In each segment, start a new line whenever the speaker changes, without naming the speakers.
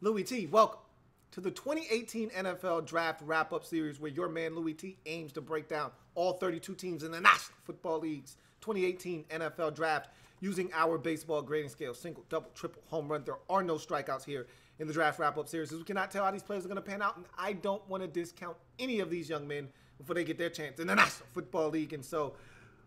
Louis T. Welcome to the 2018 NFL Draft Wrap-Up Series, where your man Louis T aims to break down all 32 teams in the National Football League's 2018 NFL Draft using our baseball grading scale: single, double, triple, home run. There are no strikeouts here in the Draft Wrap-Up Series, as we cannot tell how these players are going to pan out, and I don't want to discount any of these young men before they get their chance in the National Football League. And so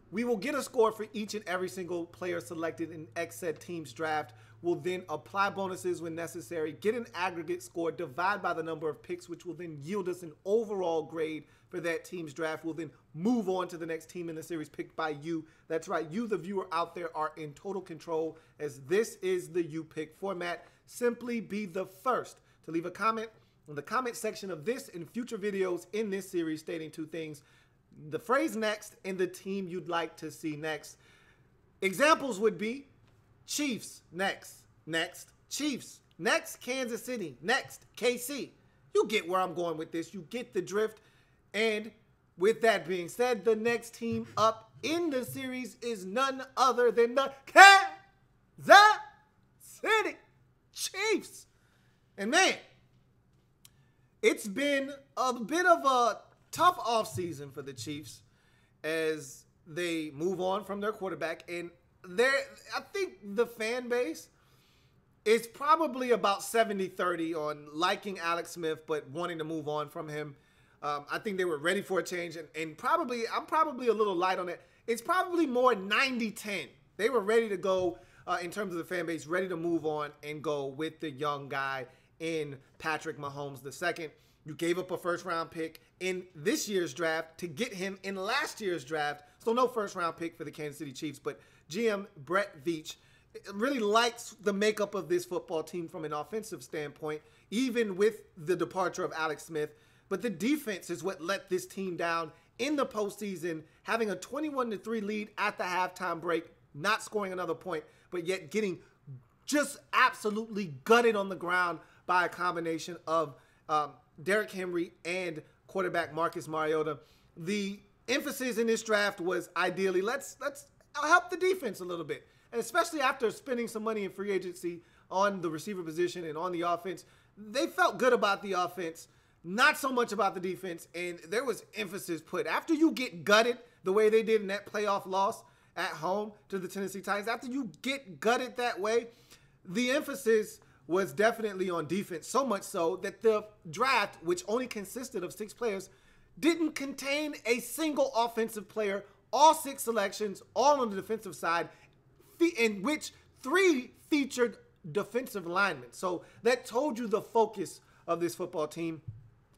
we will get a score for each and every single player selected in said team's draft. We'll then apply bonuses when necessary, get an aggregate score, divide by the number of picks, which will then yield us an overall grade for that team's draft. We'll then move on to the next team in the series picked by you. That's right, you, the viewer out there, are in total control, as this is the You Pick format. Simply be the first to leave a comment in the comment section of this and future videos in this series stating two things: the phrase next and the team you'd like to see next. Examples would be Chiefs next, Chiefs next, Kansas City next, KC. You get where I'm going with this. You get the drift. And with that being said, the next team up in the series is none other than the Kansas City Chiefs. And man, it's been a bit of a tough offseason for the Chiefs as they move on from their quarterback. And I think the fan base is probably about 70-30 on liking Alex Smith but wanting to move on from him. I think they were ready for a change, and I'm probably a little light on it. It's probably more 90-10. They were ready to go in terms of the fan base, ready to move on and go with the young guy in Patrick Mahomes II. You gave up a first-round pick in this year's draft to get him in last year's draft. So no first-round pick for the Kansas City Chiefs, but GM Brett Veach really likes the makeup of this football team from an offensive standpoint, even with the departure of Alex Smith. But the defense is what let this team down in the postseason, having a 21-3 lead at the halftime break, not scoring another point, but yet getting just absolutely gutted on the ground by a combination of Derrick Henry and quarterback Marcus Mariota. The emphasis in this draft was ideally, let's help the defense a little bit. And especially after spending some money in free agency on the receiver position and on the offense, they felt good about the offense, not so much about the defense. And there was emphasis put. After you get gutted the way they did in that playoff loss at home to the Tennessee Titans, after you get gutted that way, the emphasis was definitely on defense, so much so that the draft, which only consisted of 6 players, didn't contain a single offensive player. All 6 selections, all on the defensive side, in which 3 featured defensive linemen. So that told you the focus of this football team.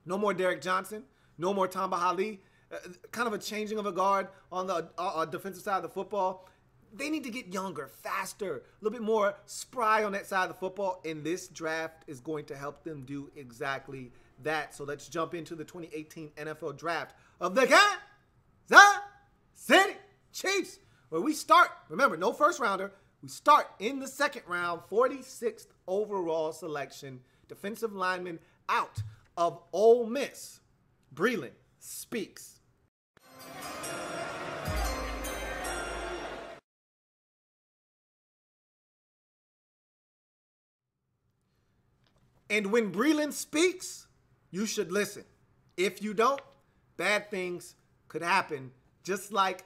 No more Derek Johnson, no more Tamba Hali, kind of a changing of a guard on the defensive side of the football. They need to get younger, faster, a little bit more spry on that side of the football, and this draft is going to help them do exactly that. So let's jump into the 2018 NFL Draft of the Kansas City Chiefs, where we start, remember, no first rounder, we start in the second round, 46th overall selection, defensive lineman out of Ole Miss, Breeland Speaks. And when Breeland speaks, you should listen. If you don't, bad things could happen, just like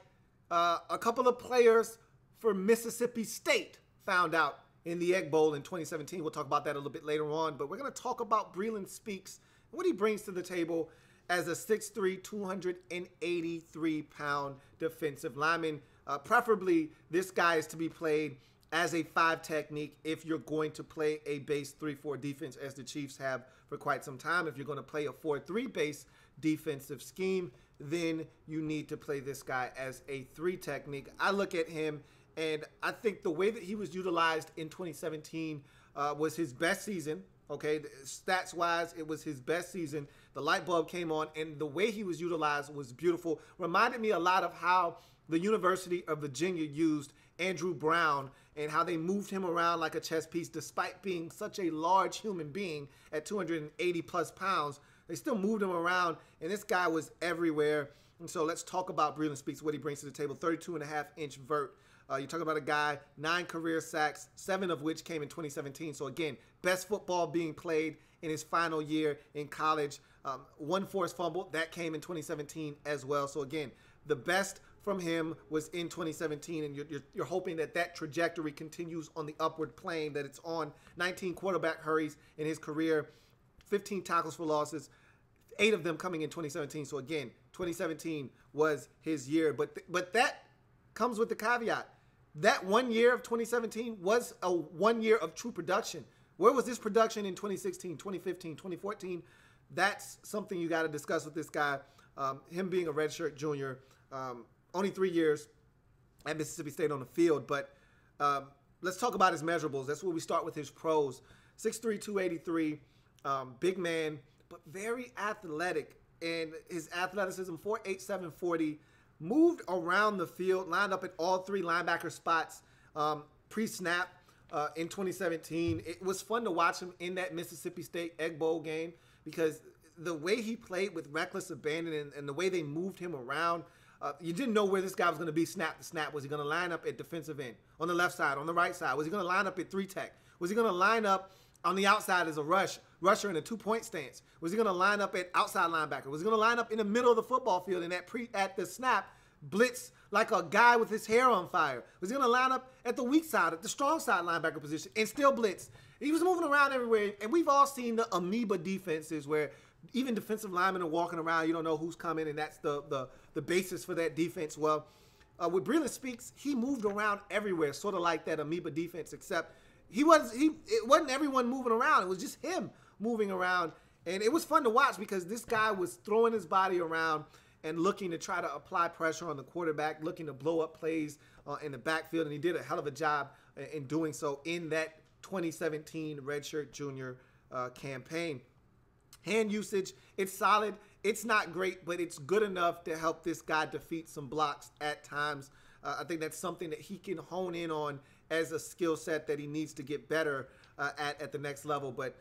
a couple of players for Mississippi State found out in the Egg Bowl in 2017. We'll talk about that a little bit later on, but we're going to talk about Breeland Speaks and what he brings to the table as a 6'3", 283-pound defensive lineman. Preferably, this guy is to be played as a 5 technique if you're going to play a base 3-4 defense, as the Chiefs have for quite some time. If you're going to play a 4-3 base defensive scheme, then you need to play this guy as a 3 technique. I look at him, and I think the way that he was utilized in 2017 was his best season. Okay, stats-wise, it was his best season. The light bulb came on, and the way he was utilized was beautiful. Reminded me a lot of how the University of Virginia used Andrew Brown and how they moved him around like a chess piece despite being such a large human being at 280-plus pounds. They still moved him around, and this guy was everywhere. And so let's talk about Breeland Speaks, what he brings to the table. 32.5-inch vert, You're talking about a guy, 9 career sacks, 7 of which came in 2017. So again, best football being played in his final year in college. 1 forced fumble, that came in 2017 as well. So again, the best from him was in 2017, and you're hoping that that trajectory continues on the upward plane that it's on. 19 quarterback hurries in his career, 15 tackles for losses, 8 of them coming in 2017. So again, 2017 was his year, but that comes with the caveat. That 1 year of 2017 was a 1 year of true production. Where was this production in 2016, 2015, 2014? That's something you got to discuss with this guy. Him being a redshirt junior, only 3 years at Mississippi State on the field. But let's talk about his measurables. That's where we start with his pros. 6'3", 283, big man, but very athletic. And his athleticism, 4'8", 40, moved around the field, lined up at all 3 linebacker spots pre-snap in 2017. It was fun to watch him in that Mississippi State Egg Bowl game because the way he played with reckless abandon and the way they moved him around, you didn't know where this guy was going to be snap to snap. Was he going to line up at defensive end, on the left side, on the right side? Was he going to line up at 3-tech? Was he going to line up on the outside as a rusher in a 2-point stance? Was he going to line up at outside linebacker? Was he going to line up in the middle of the football field and at the snap blitz like a guy with his hair on fire? Was he going to line up at the weak side, at the strong side linebacker position and still blitz? He was moving around everywhere, and we've all seen the amoeba defenses where even defensive linemen are walking around. You don't know who's coming, and that's the basis for that defense. Well, with Breeland Speaks, he moved around everywhere, sort of like that amoeba defense, except it wasn't everyone moving around. It was just him moving around, and it was fun to watch because this guy was throwing his body around and looking to try to apply pressure on the quarterback, looking to blow up plays in the backfield, and he did a hell of a job in doing so in that 2017 redshirt junior campaign. Hand usage, it's solid. It's not great, but it's good enough to help this guy defeat some blocks at times. I think that's something that he can hone in on as a skill set that he needs to get better at the next level. But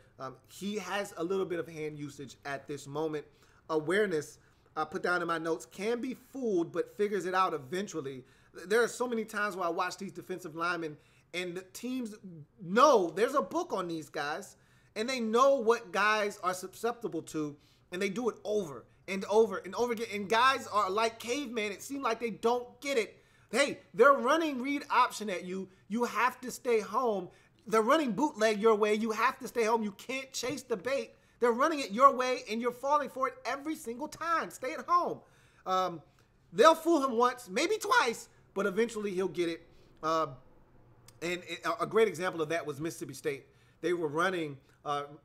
he has a little bit of hand usage at this moment. Awareness, I put down in my notes, can be fooled, but figures it out eventually. There are so many times where I watch these defensive linemen, and the teams know there's a book on these guys, and they know what guys are susceptible to, and they do it over and over and over again. And guys are like cavemen. It seems like they don't get it. Hey, they're running read option at you. You have to stay home. They're running bootleg your way. You have to stay home. You can't chase the bait. They're running it your way, and you're falling for it every single time. Stay at home. They'll fool him once, maybe twice, but eventually he'll get it. And a great example of that was Mississippi State. They were running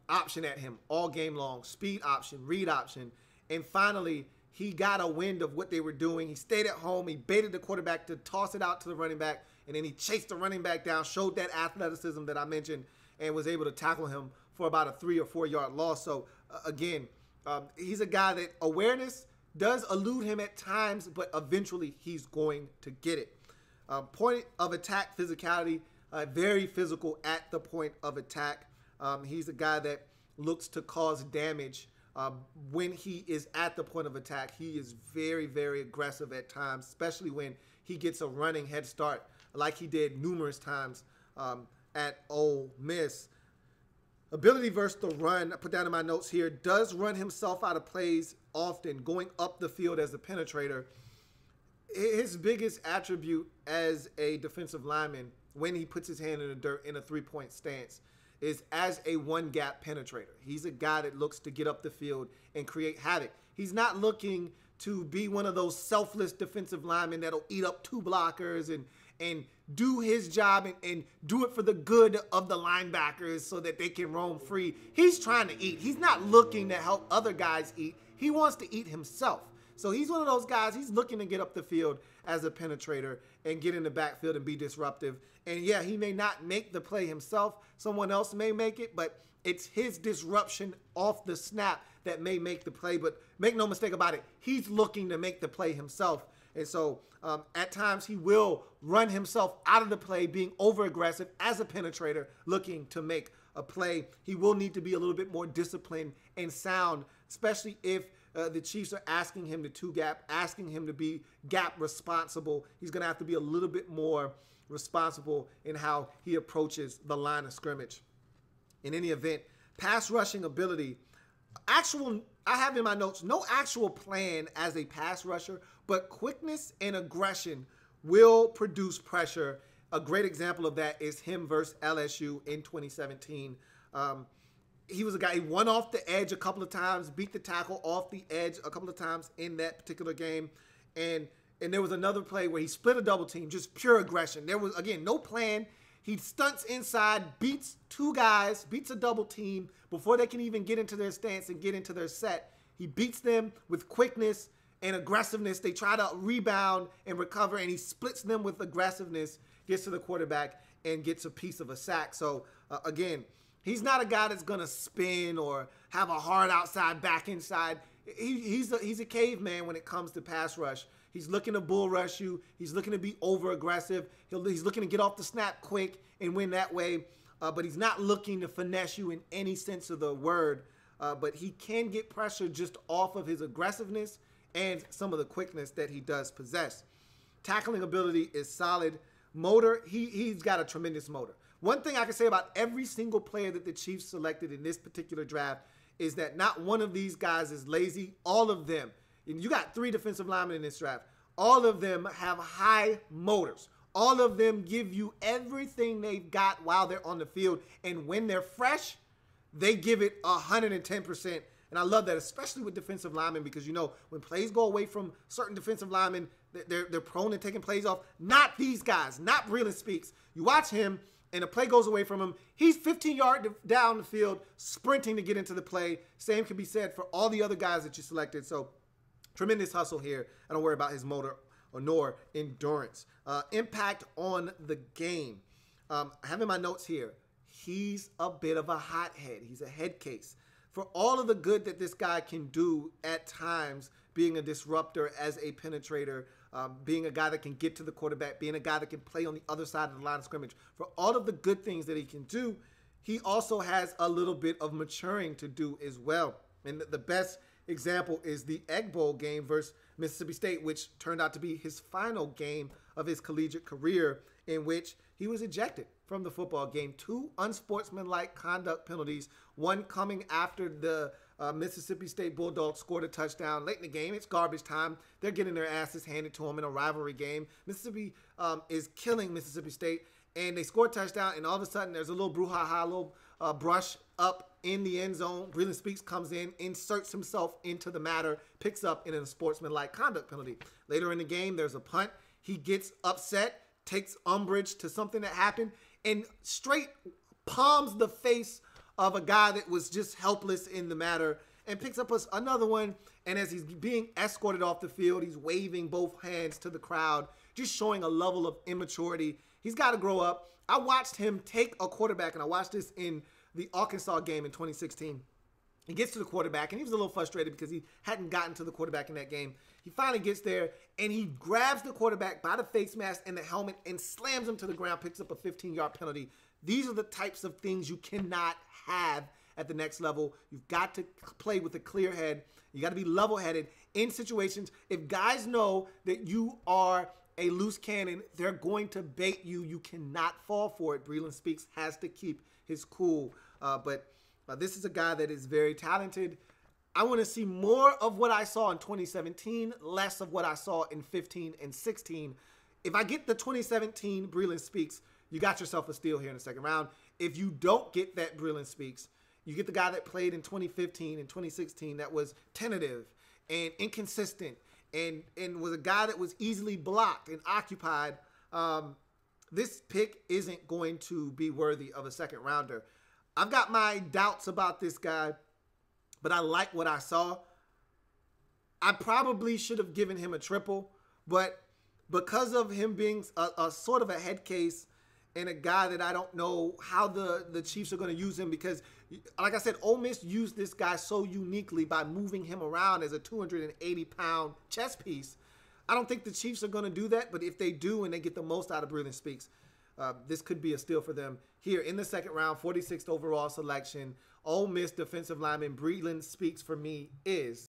option at him all game long, speed option, read option, and finally he got a wind of what they were doing. He stayed at home. He baited the quarterback to toss it out to the running back, and then he chased the running back down, showed that athleticism that I mentioned, and was able to tackle him for about a 3 or 4 yard loss. So again, he's a guy that awareness does elude him at times, but eventually he's going to get it. Point of attack physicality, very physical at the point of attack. He's a guy that looks to cause damage when he is at the point of attack. He is very, very aggressive at times, especially when he gets a running head start like he did numerous times at Ole Miss. Ability versus the run, I put down in my notes here, does run himself out of plays often, going up the field as a penetrator. His biggest attribute as a defensive lineman when he puts his hand in the dirt in a 3-point stance is as a one-gap penetrator. He's a guy that looks to get up the field and create havoc. He's not looking to be one of those selfless defensive linemen that'll eat up 2 blockers and do his job and do it for the good of the linebackers so that they can roam free. He's trying to eat. He's not looking to help other guys eat. He wants to eat himself. So he's one of those guys, he's looking to get up the field as a penetrator and get in the backfield and be disruptive. And yeah, he may not make the play himself. Someone else may make it, but it's his disruption off the snap that may make the play. But make no mistake about it, he's looking to make the play himself. And so at times he will run himself out of the play, being over-aggressive as a penetrator, looking to make a play. He will need to be a little bit more disciplined and sound, especially if the Chiefs are asking him to 2-gap, asking him to be gap responsible. He's going to have to be a little bit more responsible in how he approaches the line of scrimmage. In any event, pass rushing ability, I have in my notes, no actual plan as a pass rusher, but quickness and aggression will produce pressure. A great example of that is him versus LSU in 2017. He was a guy, he won off the edge a couple of times, beat the tackle off the edge a couple of times in that particular game. And there was another play where he split a double team, just pure aggression. There was, again, no plan. He stunts inside, beats two guys, beats a double team before they can even get into their stance and get into their set. He beats them with quickness and aggressiveness. They try to rebound and recover, and he splits them with aggressiveness, gets to the quarterback, and gets a piece of a sack. So, again, he's not a guy that's going to spin or have a hard outside, back inside. He's a caveman when it comes to pass rush. He's looking to bull rush you. He's looking to be over aggressive. He's looking to get off the snap quick and win that way. But he's not looking to finesse you in any sense of the word. But he can get pressure just off of his aggressiveness and some of the quickness that he does possess. Tackling ability is solid. Motor, he's got a tremendous motor. One thing I can say about every single player that the Chiefs selected in this particular draft is that not one of these guys is lazy. All of them. And you got 3 defensive linemen in this draft. All of them have high motors. All of them give you everything they've got while they're on the field. And when they're fresh, they give it 110%. And I love that, especially with defensive linemen, because, you know, when plays go away from certain defensive linemen, they're prone to taking plays off. Not these guys, not Breeland Speaks. You watch him, and the play goes away from him. He's 15 yards down the field, sprinting to get into the play. Same can be said for all the other guys that you selected. So, tremendous hustle here. I don't worry about his motor nor endurance. Impact on the game. I have in my notes here, he's a bit of a hothead. He's a head case. For all of the good that this guy can do at times, being a disruptor as a penetrator, being a guy that can get to the quarterback, being a guy that can play on the other side of the line of scrimmage, for all of the good things that he can do, he also has a little bit of maturing to do as well. And the best example is the Egg Bowl game versus Mississippi State, which turned out to be his final game of his collegiate career, in which he was ejected from the football game. 2 unsportsmanlike conduct penalties, one coming after the Mississippi State Bulldogs scored a touchdown late in the game. It's garbage time. They're getting their asses handed to them in a rivalry game. Mississippi is killing Mississippi State, and they score a touchdown, and all of a sudden there's a little brouhaha, a little brush up in the end zone. Breeland Speaks comes in, inserts himself into the matter, picks up in a sportsmanlike conduct penalty. Later in the game, there's a punt. He gets upset, takes umbrage to something that happened, and straight palms the face of a guy that was just helpless in the matter, and picks up another one. And as he's being escorted off the field, he's waving both hands to the crowd, just showing a level of immaturity. He's got to grow up. I watched him take a quarterback, and I watched this in the Arkansas game in 2016. He gets to the quarterback, and he was a little frustrated because he hadn't gotten to the quarterback in that game. He finally gets there, and he grabs the quarterback by the face mask and the helmet and slams him to the ground, picks up a 15-yard penalty. These are the types of things you cannot have at the next level. You've got to play with a clear head. You got to be level-headed in situations. If guys know that you are a loose cannon, they're going to bait you. You cannot fall for it. Breeland Speaks has to keep his cool. But this is a guy that is very talented. I want to see more of what I saw in 2017, less of what I saw in 15 and 16. If I get the 2017 Breeland Speaks, you got yourself a steal here in the second round. If you don't get that Breeland Speaks, you get the guy that played in 2015 and 2016 that was tentative and inconsistent and was a guy that was easily blocked and occupied. This pick isn't going to be worthy of a second rounder. I've got my doubts about this guy, but I like what I saw. I probably should have given him a triple, but because of him being a sort of a head case and a guy that I don't know how the Chiefs are going to use him, because, like I said, Ole Miss used this guy so uniquely by moving him around as a 280-pound chess piece. I don't think the Chiefs are going to do that, but if they do and they get the most out of Breeland Speaks, this could be a steal for them. Here in the second round, 46th overall selection, Ole Miss defensive lineman Breeland Speaks for me is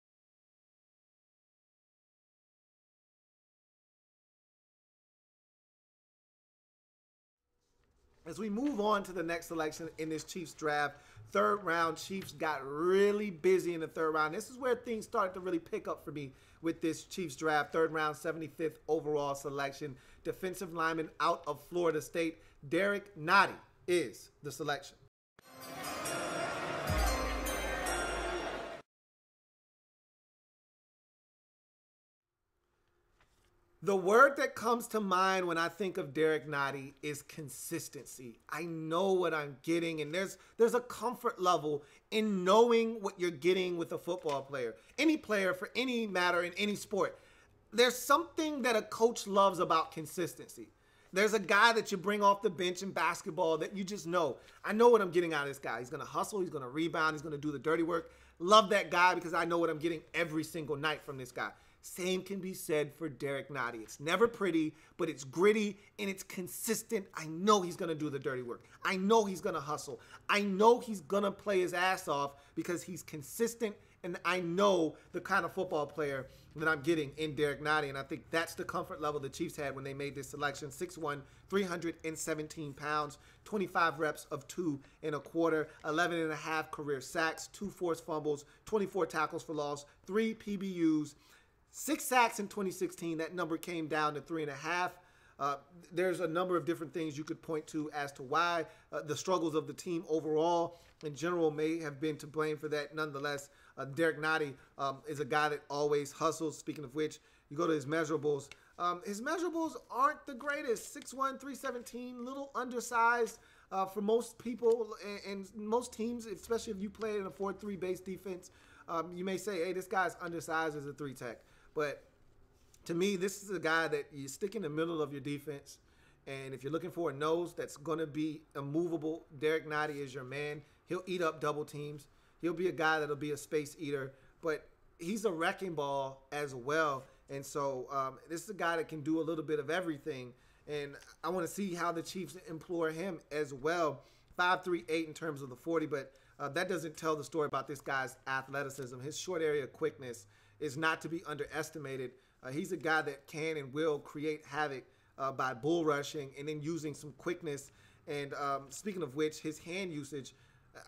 As we move on to the next selection in this Chiefs draft, third round, Chiefs got really busy in the third round. This is where things started to really pick up for me with this Chiefs draft. Third round, 75th overall selection. Defensive lineman out of Florida State, Derrick Nnadi is the selection. The word that comes to mind when I think of Derrick Nnadi is consistency. I know what I'm getting, and there's a comfort level in knowing what you're getting with a football player. Any player for any matter in any sport. There's something that a coach loves about consistency. There's a guy that you bring off the bench in basketball that you just know. I know what I'm getting out of this guy. He's going to hustle. He's going to rebound. He's going to do the dirty work. Love that guy because I know what I'm getting every single night from this guy. Same can be said for Derrick Nnadi. It's never pretty, but it's gritty and it's consistent. I know he's going to do the dirty work. I know he's going to hustle. I know he's going to play his ass off because he's consistent, and I know the kind of football player that I'm getting in Derrick Nnadi, and I think that's the comfort level the Chiefs had when they made this selection. 6'1", 317 pounds, 25 reps of 2 1/4, 11 and a half career sacks, 2 forced fumbles, 24 tackles for loss, 3 PBUs, 6 sacks in 2016. That number came down to 3.5. There's a number of different things you could point to as to why the struggles of the team overall in general may have been to blame for that. Nonetheless, Derrick Nnadi is a guy that always hustles. Speaking of which, you go to his measurables. His measurables aren't the greatest. 6'1", 317, little undersized for most people and most teams, especially if you play in a 4-3 base defense. You may say, hey, this guy's undersized as a 3-tech. But to me, this is a guy that you stick in the middle of your defense. And if you're looking for a nose that's going to be immovable, Derrick Nnadi is your man. He'll eat up double teams. He'll be a guy that'll be a space eater. But he's a wrecking ball as well. And so this is a guy that can do a little bit of everything. And I want to see how the Chiefs employ him as well. 5'3", 8 in terms of the 40. But that doesn't tell the story about this guy's athleticism. His short area quickness is not to be underestimated. He's a guy that can and will create havoc by bull rushing and then using some quickness. And speaking of which, his hand usage,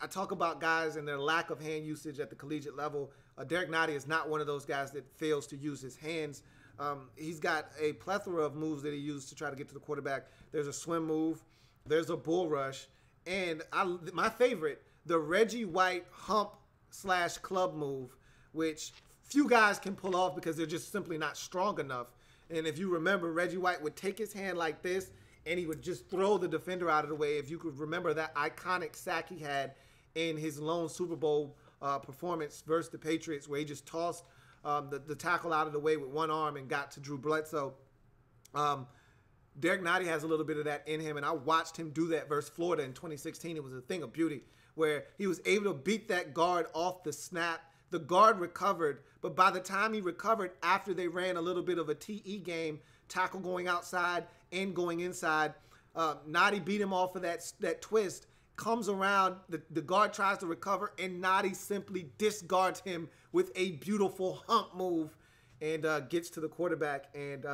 I talk about guys and their lack of hand usage at the collegiate level. Derrick Nnadi is not one of those guys that fails to use his hands. He's got a plethora of moves that he uses to try to get to the quarterback. There's a swim move. There's a bull rush. And my favorite, the Reggie White hump/club move, which few guys can pull off because they're just simply not strong enough. And if you remember, Reggie White would take his hand like this, and he would just throw the defender out of the way. If you could remember that iconic sack he had in his lone Super Bowl performance versus the Patriots, where he just tossed the tackle out of the way with one arm and got to Drew Bledsoe. Derrick Nnadi has a little bit of that in him, and I watched him do that versus Florida in 2016. It was a thing of beauty, where he was able to beat that guard off the snap. The guard recovered, but by the time he recovered, after they ran a little bit of a TE game, tackle going outside and going inside, Nnadi beat him off of that twist, comes around, the guard tries to recover, and Nnadi simply discards him with a beautiful hump move and gets to the quarterback. And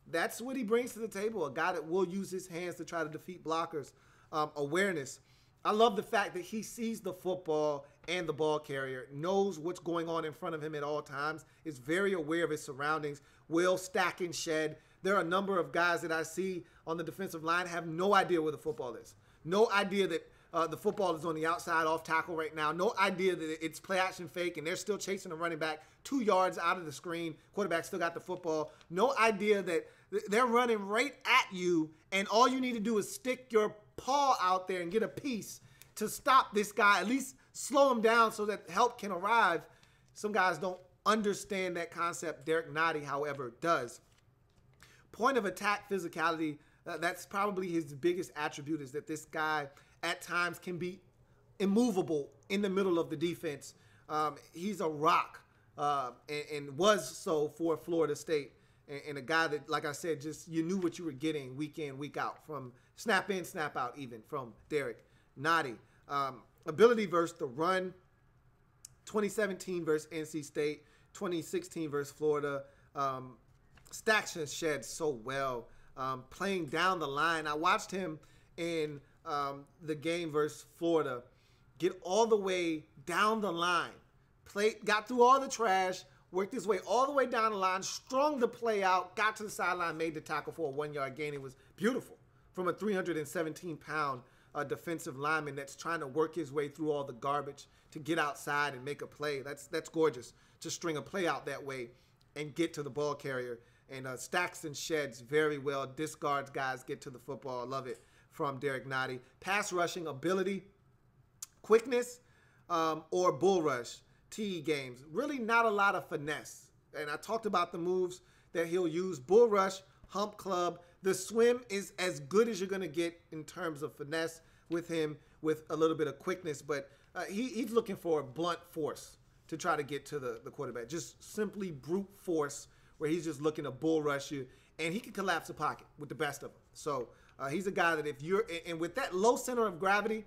that's what he brings to the table, a guy that will use his hands to try to defeat blockers. Awareness. I love the fact that he sees the football and the ball carrier, knows what's going on in front of him at all times, is very aware of his surroundings, will stack and shed. There are a number of guys that I see on the defensive line have no idea where the football is. No idea that the football is on the outside off tackle right now. No idea that it's play action fake and they're still chasing a running back 2 yards out of the screen. Quarterback still got the football. No idea that they're running right at you and all you need to do is stick your paw out there and get a piece to stop this guy, at least slow him down so that help can arrive. Some guys don't understand that concept. Derrick Nnadi, however, does. Point of attack physicality, that's probably his biggest attribute, is that this guy at times can be immovable in the middle of the defense. He's a rock and was so for Florida State. And a guy that, like I said, just you knew what you were getting week in, week out, from snap in, snap out even from Derrick Nnadi. Ability versus the run, 2017 versus NC State, 2016 versus Florida. Stacks and shed so well, playing down the line. I watched him in the game versus Florida, get all the way down the line, got through all the trash, worked his way all the way down the line, strung the play out, got to the sideline, made the tackle for a 1-yard gain. It was beautiful from a 317-pound defensive lineman that's trying to work his way through all the garbage to get outside and make a play. That's gorgeous to string a play out that way and get to the ball carrier. And stacks and sheds very well. Discards guys get to the football. I love it from Derrick Nnadi. Pass rushing ability, quickness, or bull rush. TE games. Really not a lot of finesse. And I talked about the moves that he'll use. Bull rush, hump club. The swim is as good as you're going to get in terms of finesse with him, with a little bit of quickness. But he's looking for a blunt force to try to get to the quarterback. Just simply brute force where he's just looking to bull rush you. And he can collapse the pocket with the best of them. So he's a guy that if you're – and with that low center of gravity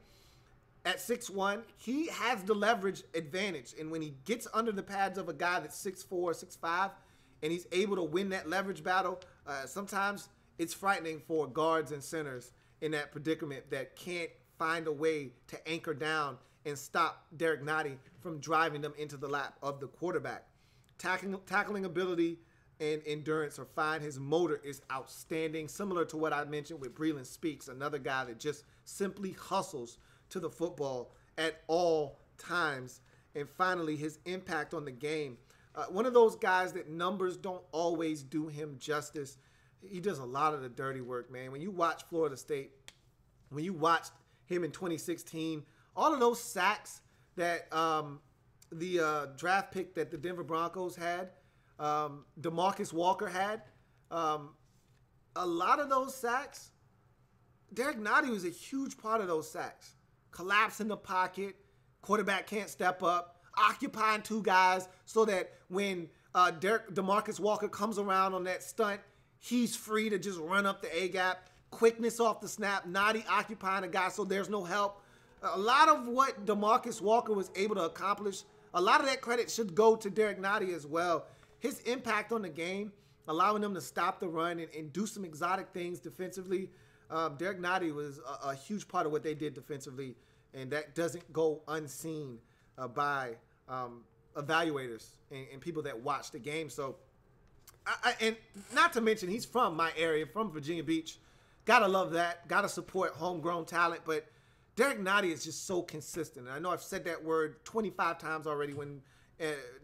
at 6'1", he has the leverage advantage. And when he gets under the pads of a guy that's 6'4", 6'5", and he's able to win that leverage battle, sometimes it's frightening for guards and centers in that predicament that can't find a way to anchor down and stop Derrick Nnadi from driving them into the lap of the quarterback. Tackling ability and endurance are fine. His motor is outstanding, similar to what I mentioned with Breeland Speaks, another guy that just simply hustles to the football at all times. And finally, his impact on the game. One of those guys that numbers don't always do him justice. He does a lot of the dirty work, man. When you watch Florida State, when you watched him in 2016, all of those sacks that the draft pick that the Denver Broncos had, DeMarcus Walker had, a lot of those sacks, Derrick Nnadi was a huge part of those sacks. Collapse in the pocket, quarterback can't step up, occupying two guys so that when DeMarcus Walker comes around on that stunt, he's free to just run up the A-gap. Quickness off the snap, Nnadi occupying a guy so there's no help. A lot of what DeMarcus Walker was able to accomplish, a lot of that credit should go to Derrick Nnadi as well. His impact on the game, allowing them to stop the run and do some exotic things defensively. Derrick Nnadi was a huge part of what they did defensively, and that doesn't go unseen by evaluators and people that watch the game. So, and not to mention, he's from my area, from Virginia Beach. Gotta love that. Gotta support homegrown talent. But Derrick Nnadi is just so consistent. And I know I've said that word 25 times already when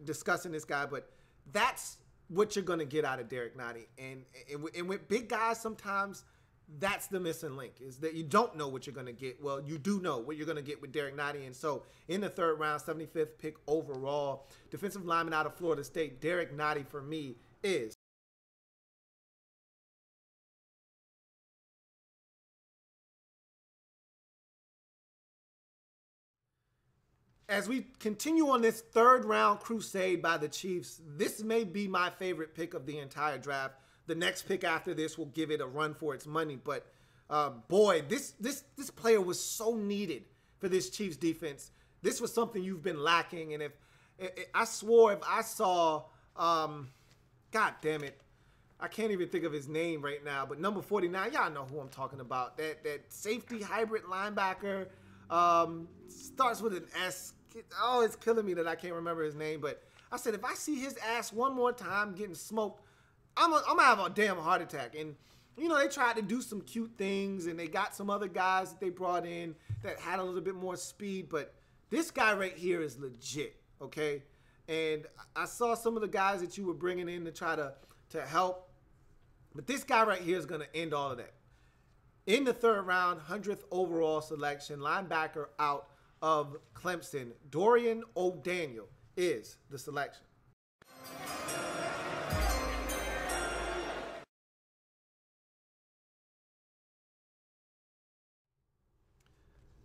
discussing this guy, but that's what you're going to get out of Derrick Nnadi. And with big guys, sometimes that's the missing link, is that you don't know what you're going to get. Well, you do know what you're going to get with Derrick Nnadi. And so in the third round, 75th pick overall, defensive lineman out of Florida State, Derrick Nnadi for me is. As we continue on this third round crusade by the Chiefs, this may be my favorite pick of the entire draft. The next pick after this will give it a run for its money. But boy, this player was so needed for this Chiefs defense. This was something you've been lacking. And if I swore if I saw, God damn it, I can't even think of his name right now. But number 49, y'all know who I'm talking about. That safety hybrid linebacker, starts with an S. Oh, it's killing me that I can't remember his name. But I said, if I see his ass one more time getting smoked, I'm gonna have a damn heart attack. And you know, they tried to do some cute things, and they got some other guys that they brought in that had a little bit more speed. But this guy right here is legit, okay? And I saw some of the guys that you were bringing in to try to help, but this guy right here is gonna end all of that. In the third round, 100th overall selection, linebacker out of Clemson, Dorian O'Daniel is the selection.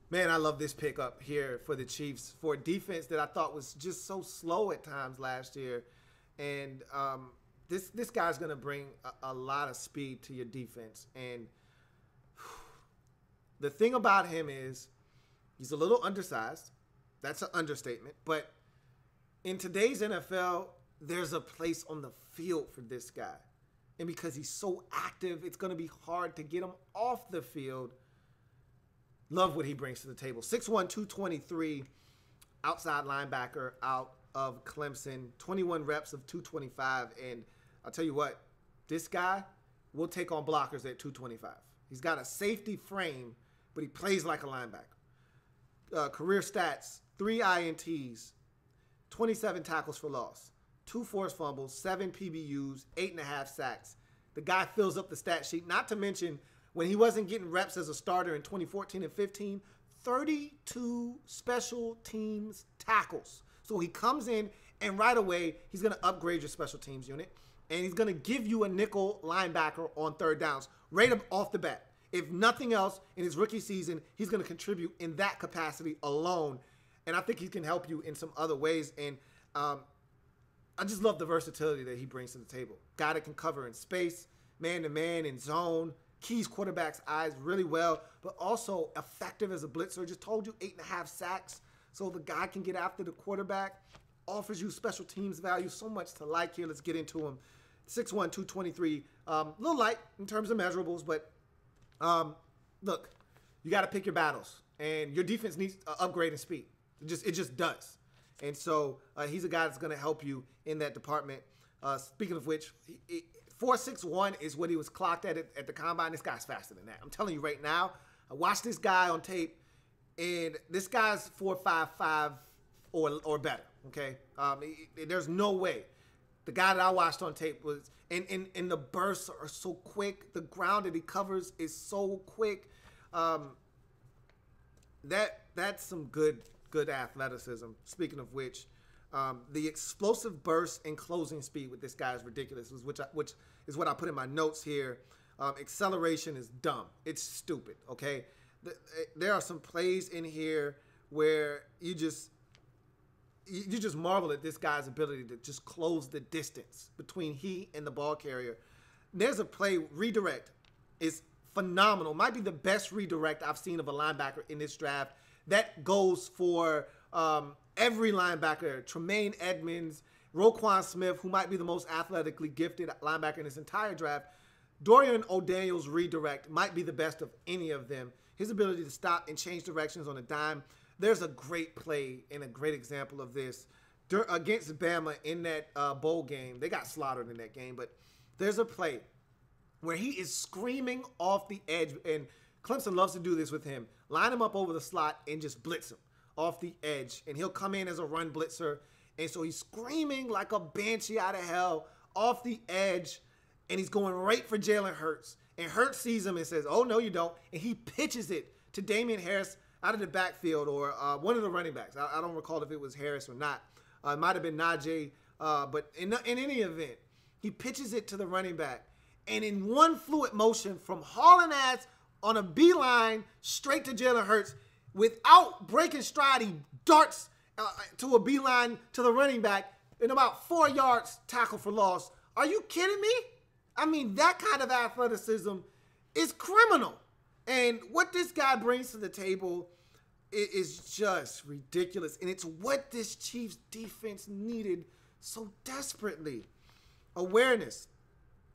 Man, I love this pickup here for the Chiefs, for a defense that I thought was just so slow at times last year. And this guy's going to bring a lot of speed to your defense. And the thing about him is he's a little undersized. That's an understatement. But in today's NFL, there's a place on the field for this guy. And because he's so active, it's going to be hard to get him off the field. Love what he brings to the table. 6'1", 223, outside linebacker out of Clemson. 21 reps of 225. And I'll tell you what, this guy will take on blockers at 225. He's got a safety frame, but he plays like a linebacker. Career stats, 3 INTs, 27 tackles for loss, 2 forced fumbles, 7 PBUs, 8.5 sacks. The guy fills up the stat sheet, not to mention when he wasn't getting reps as a starter in 2014 and 15, 32 special teams tackles. So he comes in and right away, he's going to upgrade your special teams unit and he's going to give you a nickel linebacker on third downs right off the bat. If nothing else, in his rookie season, he's going to contribute in that capacity alone. And I think he can help you in some other ways. And I just love the versatility that he brings to the table. Guy that can cover in space, man-to-man, in zone, keys quarterback's eyes really well, but also effective as a blitzer. Just told you 8.5 sacks. So the guy can get after the quarterback, offers you special teams value. So much to like here. Let's get into him. 6'1", 223. A little light in terms of measurables, but look, you got to pick your battles. And your defense needs to upgrade in speed. It just does. And so he's a guy that's going to help you in that department. Speaking of which, 4.61 is what he was clocked at the combine. This guy's faster than that. I'm telling you right now. I watched this guy on tape, and this guy's 4.55 or better. Okay, there's no way. The guy that I watched on tape was, and the bursts are so quick. The ground that he covers is so quick. That's some good athleticism. Speaking of which, the explosive burst and closing speed with this guy is ridiculous, which is what I put in my notes here. Acceleration is dumb. It's stupid, okay? There are some plays in here where you just marvel at this guy's ability to just close the distance between he and the ball carrier. There's a play, redirect is phenomenal. Might be the best redirect I've seen of a linebacker in this draft. That goes for every linebacker, Tremaine Edmonds, Roquan Smith, who might be the most athletically gifted linebacker in this entire draft. Dorian O'Daniel's redirect might be the best of any of them. His ability to stop and change directions on a dime. There's a great play and a great example of this against Bama in that bowl game. They got slaughtered in that game, but there's a play where he is screaming off the edge, and Clemson loves to do this with him. Line him up over the slot and just blitz him off the edge, and he'll come in as a run blitzer, and so he's screaming like a banshee out of hell off the edge, and he's going right for Jalen Hurts, and Hurts sees him and says, "Oh, no, you don't," and he pitches it to Damian Harris out of the backfield, or one of the running backs. I don't recall if it was Harris or not. It might have been Najee, but in any event, he pitches it to the running back, and in one fluid motion from hauling ass on a beeline straight to Jalen Hurts, without breaking stride, he darts to a beeline to the running back in about 4 yards, tackle for loss. Are you kidding me? I mean, that kind of athleticism is criminal. And what this guy brings to the table is just ridiculous. And it's what this Chiefs defense needed so desperately. Awareness.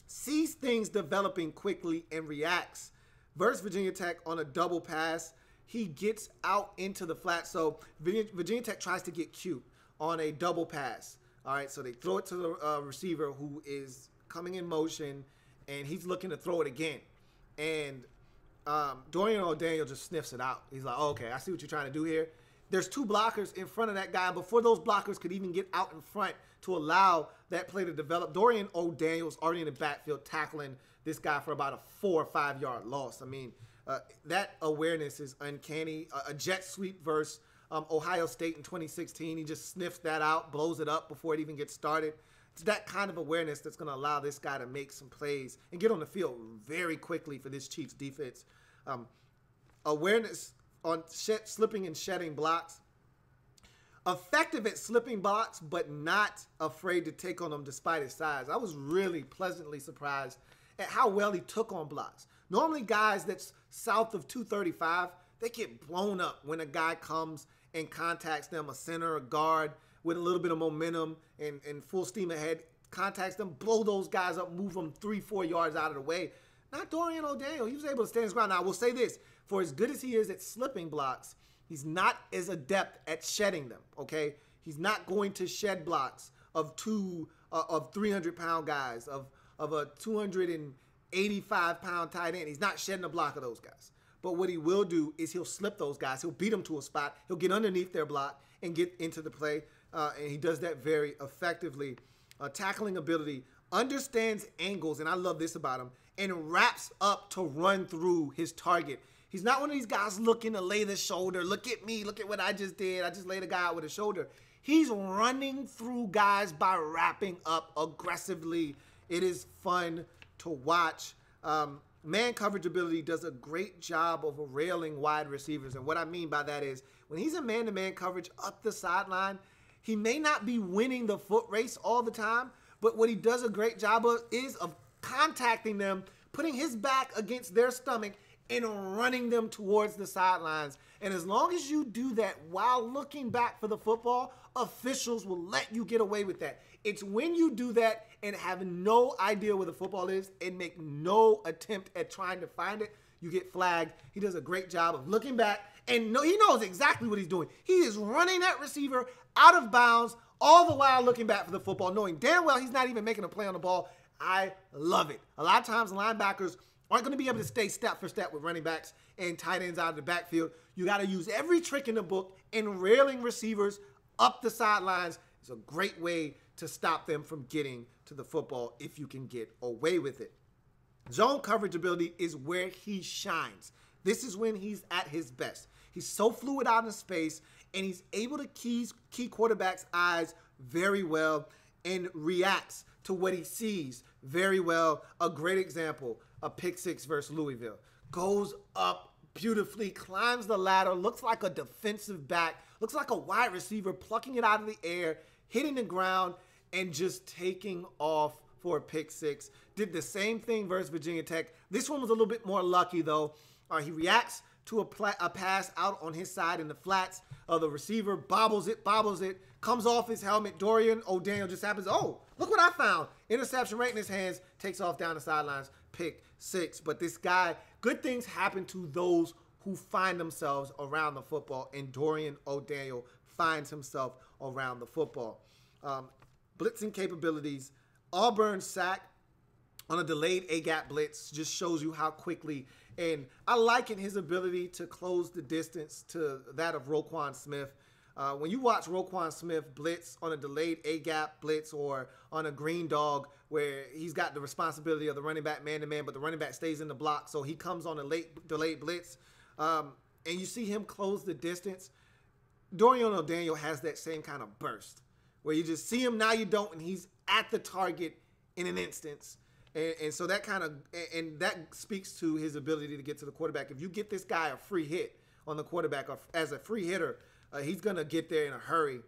Sees things developing quickly and reacts. Versus Virginia Tech on a double pass, he gets out into the flat. So Virginia Tech tries to get cute on a double pass. All right, so they throw it to the receiver who is coming in motion, and he's looking to throw it again. And Dorian O'Daniel just sniffs it out. He's like, oh, okay, I see what you're trying to do here. There's 2 blockers in front of that guy. Before those blockers could even get out in front to allow that play to develop, Dorian O'Daniel's already in the backfield tackling this guy for about a 4 or 5 yard loss. I mean, that awareness is uncanny. A jet sweep versus Ohio State in 2016. He just sniffs that out, blows it up before it even gets started. It's that kind of awareness that's going to allow this guy to make some plays and get on the field very quickly for this Chiefs defense. Awareness on slipping and shedding blocks. Effective at slipping blocks, but not afraid to take on them despite his size. I was really pleasantly surprised at how well he took on blocks. Normally guys that's south of 235, they get blown up when a guy comes and contacts them, a center, a guard with a little bit of momentum and full steam ahead, contacts them, blow those guys up, move them 3-4 yards out of the way. Not Dorian O'Daniel. He was able to stand his ground. Now, I will say this. For as good as he is at slipping blocks, he's not as adept at shedding them, okay? He's not going to shed blocks of 300-pound guys, of a 285-pound tight end. He's not shedding a block of those guys. But what he will do is he'll slip those guys. He'll beat them to a spot. He'll get underneath their block and get into the play, and he does that very effectively. Tackling ability, understands angles, and I love this about him, and wraps up to run through his target. He's not one of these guys looking to lay the shoulder. Look at me. Look at what I just did. I just laid a guy out with a shoulder. He's running through guys by wrapping up aggressively. It is fun to watch. Man coverage ability does a great job of railing wide receivers. And what I mean by that is when he's in man-to-man coverage up the sideline, he may not be winning the foot race all the time, but what he does a great job of is of contacting them, putting his back against their stomach, and running them towards the sidelines. And as long as you do that while looking back for the football, officials will let you get away with that. It's when you do that and have no idea where the football is and make no attempt at trying to find it, you get flagged. He does a great job of looking back, and he knows exactly what he's doing. He is running that receiver out of bounds, all the while looking back for the football, knowing damn well he's not even making a play on the ball. I love it. A lot of times linebackers aren't going to be able to stay step for step with running backs and tight ends out of the backfield. You got to use every trick in the book, and railing receivers up the sidelines is a great way to stop them from getting to the football if you can get away with it. Zone coverage ability is where he shines. This is when he's at his best. He's so fluid out in space, and he's able to key quarterbacks' eyes very well and reacts to what he sees very well. A great example, a pick six versus Louisville. Goes up beautifully, climbs the ladder, looks like a defensive back, looks like a wide receiver, plucking it out of the air, hitting the ground, and just taking off for a pick six. Did the same thing versus Virginia Tech. This one was a little bit more lucky, though. He reacts to a pass out on his side in the flats. The receiver bobbles it, comes off his helmet. Dorian O'Daniel just happens, oh, look what I found. Interception right in his hands, takes off down the sidelines, pick six. But this guy, good things happen to those who find themselves around the football, and Dorian O'Daniel finds himself around the football. Blitzing capabilities, Auburn sack on a delayed A-gap blitz just shows you how quickly, and I liken his ability to close the distance to that of Roquan Smith. When you watch Roquan Smith blitz on a delayed A-gap blitz or on a green dog where he's got the responsibility of the running back man-to-man, but the running back stays in the block, so he comes on a delayed blitz, and you see him close the distance, Dorian O'Daniel has that same kind of burst where you just see him, now you don't, and he's at the target in an instance. And so that that speaks to his ability to get to the quarterback. If you get this guy a free hit on the quarterback or as a free hitter, he's going to get there in a hurry.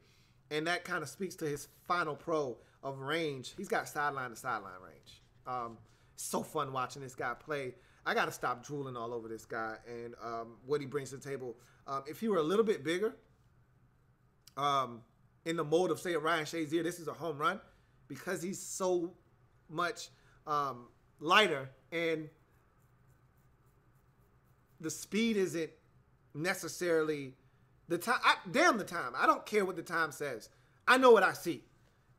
And that kind of speaks to his final pro of range. He's got sideline to sideline range. So fun watching this guy play. I got to stop drooling all over this guy and what he brings to the table. If he were a little bit bigger, in the mold of, say, a Ryan Shazier, this is a home run because he's so much lighter, and the speed isn't necessarily the time. Damn the time. I don't care what the time says. I know what I see.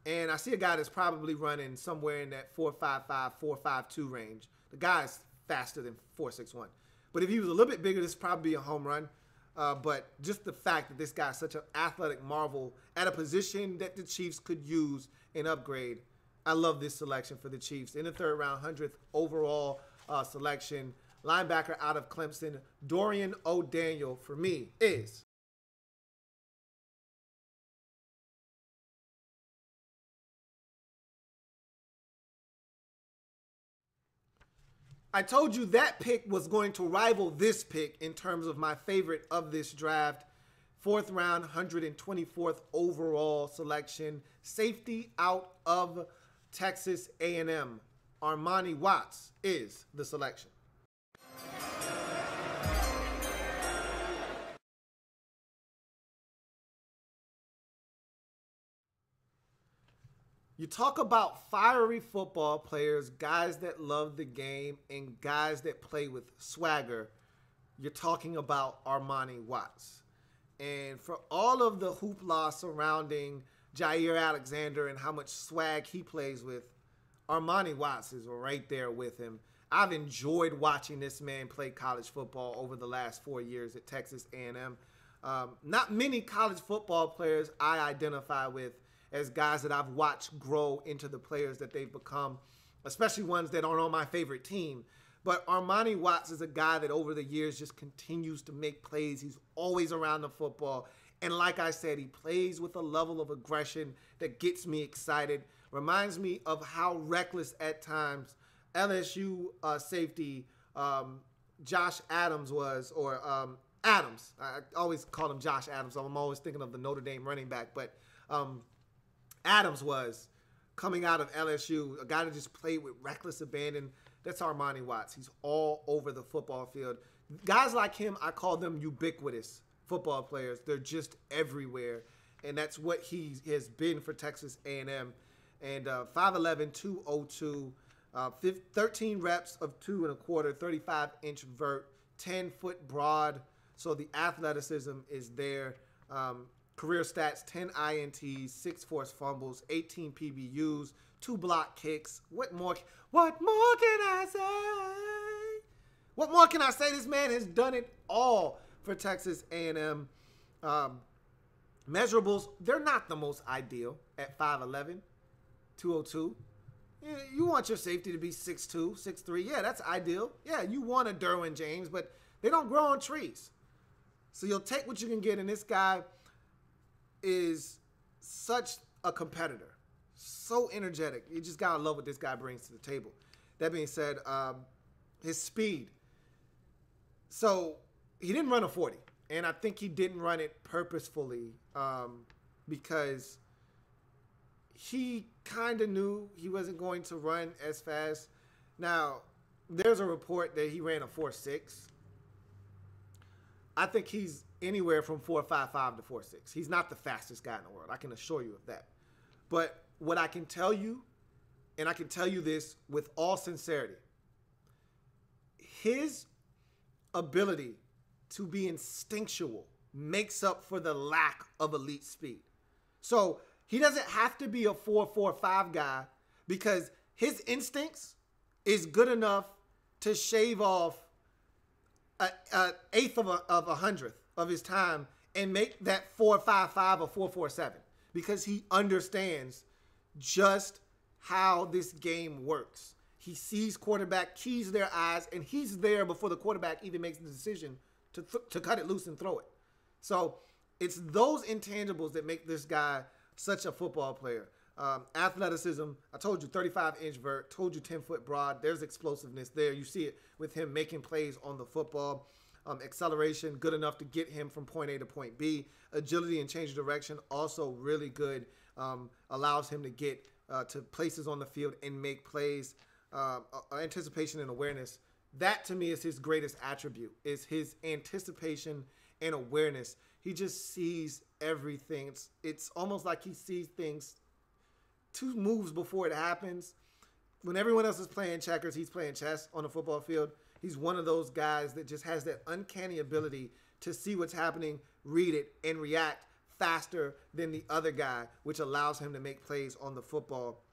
And I see a guy that's probably running somewhere in that 4.55, 4.52 range. The guy is faster than 4.61. But if he was a little bit bigger, this would probably be a home run. But just the fact that this guy is such an athletic marvel at a position that the Chiefs could use and upgrade, I love this selection for the Chiefs. In the third round, 100th overall selection, linebacker out of Clemson, Dorian O'Daniel, for me, is I told you that pick was going to rival this pick in terms of my favorite of this draft. Fourth round, 124th overall selection, safety out of Texas A&M, Armani Watts is the selection. You talk about fiery football players, guys that love the game, and guys that play with swagger. You're talking about Armani Watts. And for all of the hoopla surrounding Jair Alexander and how much swag he plays with, Armani Watts is right there with him. I've enjoyed watching this man play college football over the last 4 years at Texas A&M. Not many college football players I identify with as guys that I've watched grow into the players that they've become, especially ones that aren't on my favorite team. But Armani Watts is a guy that over the years just continues to make plays. He's always around the football. And like I said, he plays with a level of aggression that gets me excited. Reminds me of how reckless at times LSU safety Josh Adams was, or Adams. I always call him Josh Adams. I'm always thinking of the Notre Dame running back. But Adams was coming out of LSU, a guy that just played with reckless abandon. That's Armani Watts. He's all over the football field. Guys like him, I call them ubiquitous football players. They're just everywhere, and that's what he has been for Texas A&M. And 5'11", 202, 13 reps of 2 1/4, 35-inch vert, 10-foot broad. So the athleticism is there. Career stats: 10 INTs, 6 forced fumbles, 18 PBUs, 2 block kicks. What more can I say? What more can I say? This man has done it all for Texas A&M. Measurables, they're not the most ideal at 5'11", 202. You want your safety to be 6'2", 6'3". Yeah, that's ideal. Yeah, you want a Derwin James, but they don't grow on trees. So you'll take what you can get, and this guy is such a competitor, so energetic. You just gotta love what this guy brings to the table. That being said, his speed. So he didn't run a 40, and I think he didn't run it purposefully because he kind of knew he wasn't going to run as fast. Now, there's a report that he ran a 4.6. I think he's anywhere from 4.55 to 4.6. He's not the fastest guy in the world. I can assure you of that. But what I can tell you, and I can tell you this with all sincerity, his ability to be instinctual makes up for the lack of elite speed. So he doesn't have to be a 4.45 guy because his instincts is good enough to shave off an eighth of a hundredth of his time and make that 4.55 or 4.47 because he understands just how this game works. He sees quarterback, keys their eyes, and he's there before the quarterback even makes the decision to cut it loose and throw it. So it's those intangibles that make this guy such a football player. Athleticism, I told you 35-inch vert, told you 10-foot broad. There's explosiveness there. You see it with him making plays on the football. Acceleration, good enough to get him from point A to point B. Agility and change of direction, also really good. Allows him to get to places on the field and make plays. Anticipation and awareness. That, to me, is his greatest attribute, is his anticipation and awareness. He just sees everything. It's almost like he sees things 2 moves before it happens. When everyone else is playing checkers, he's playing chess on the football field. He's one of those guys that just has that uncanny ability to see what's happening, read it, and react faster than the other guy, which allows him to make plays on the football.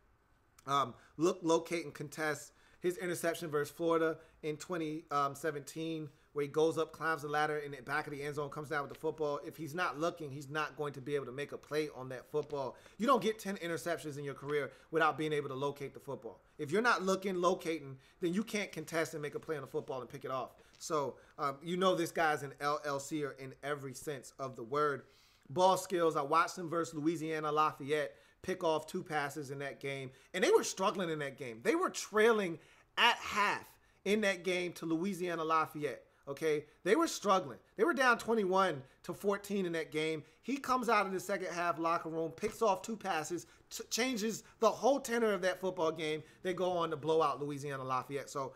Locate, and contest. His interception versus Florida in 2017, where he goes up, climbs the ladder, in the back of the end zone, comes down with the football. If he's not looking, he's not going to be able to make a play on that football. You don't get 10 interceptions in your career without being able to locate the football. If you're not looking, locating, then you can't contest and make a play on the football and pick it off. So you know this guy's an LLCer in every sense of the word. Ball skills, I watched him versus Louisiana Lafayette pick off 2 passes in that game, and they were struggling in that game. They were trailing at half in that game to Louisiana Lafayette. Okay, they were struggling. They were down 21-14 in that game. He comes out of the second half locker room, picks off 2 passes, changes the whole tenor of that football game. They go on to blow out Louisiana Lafayette. So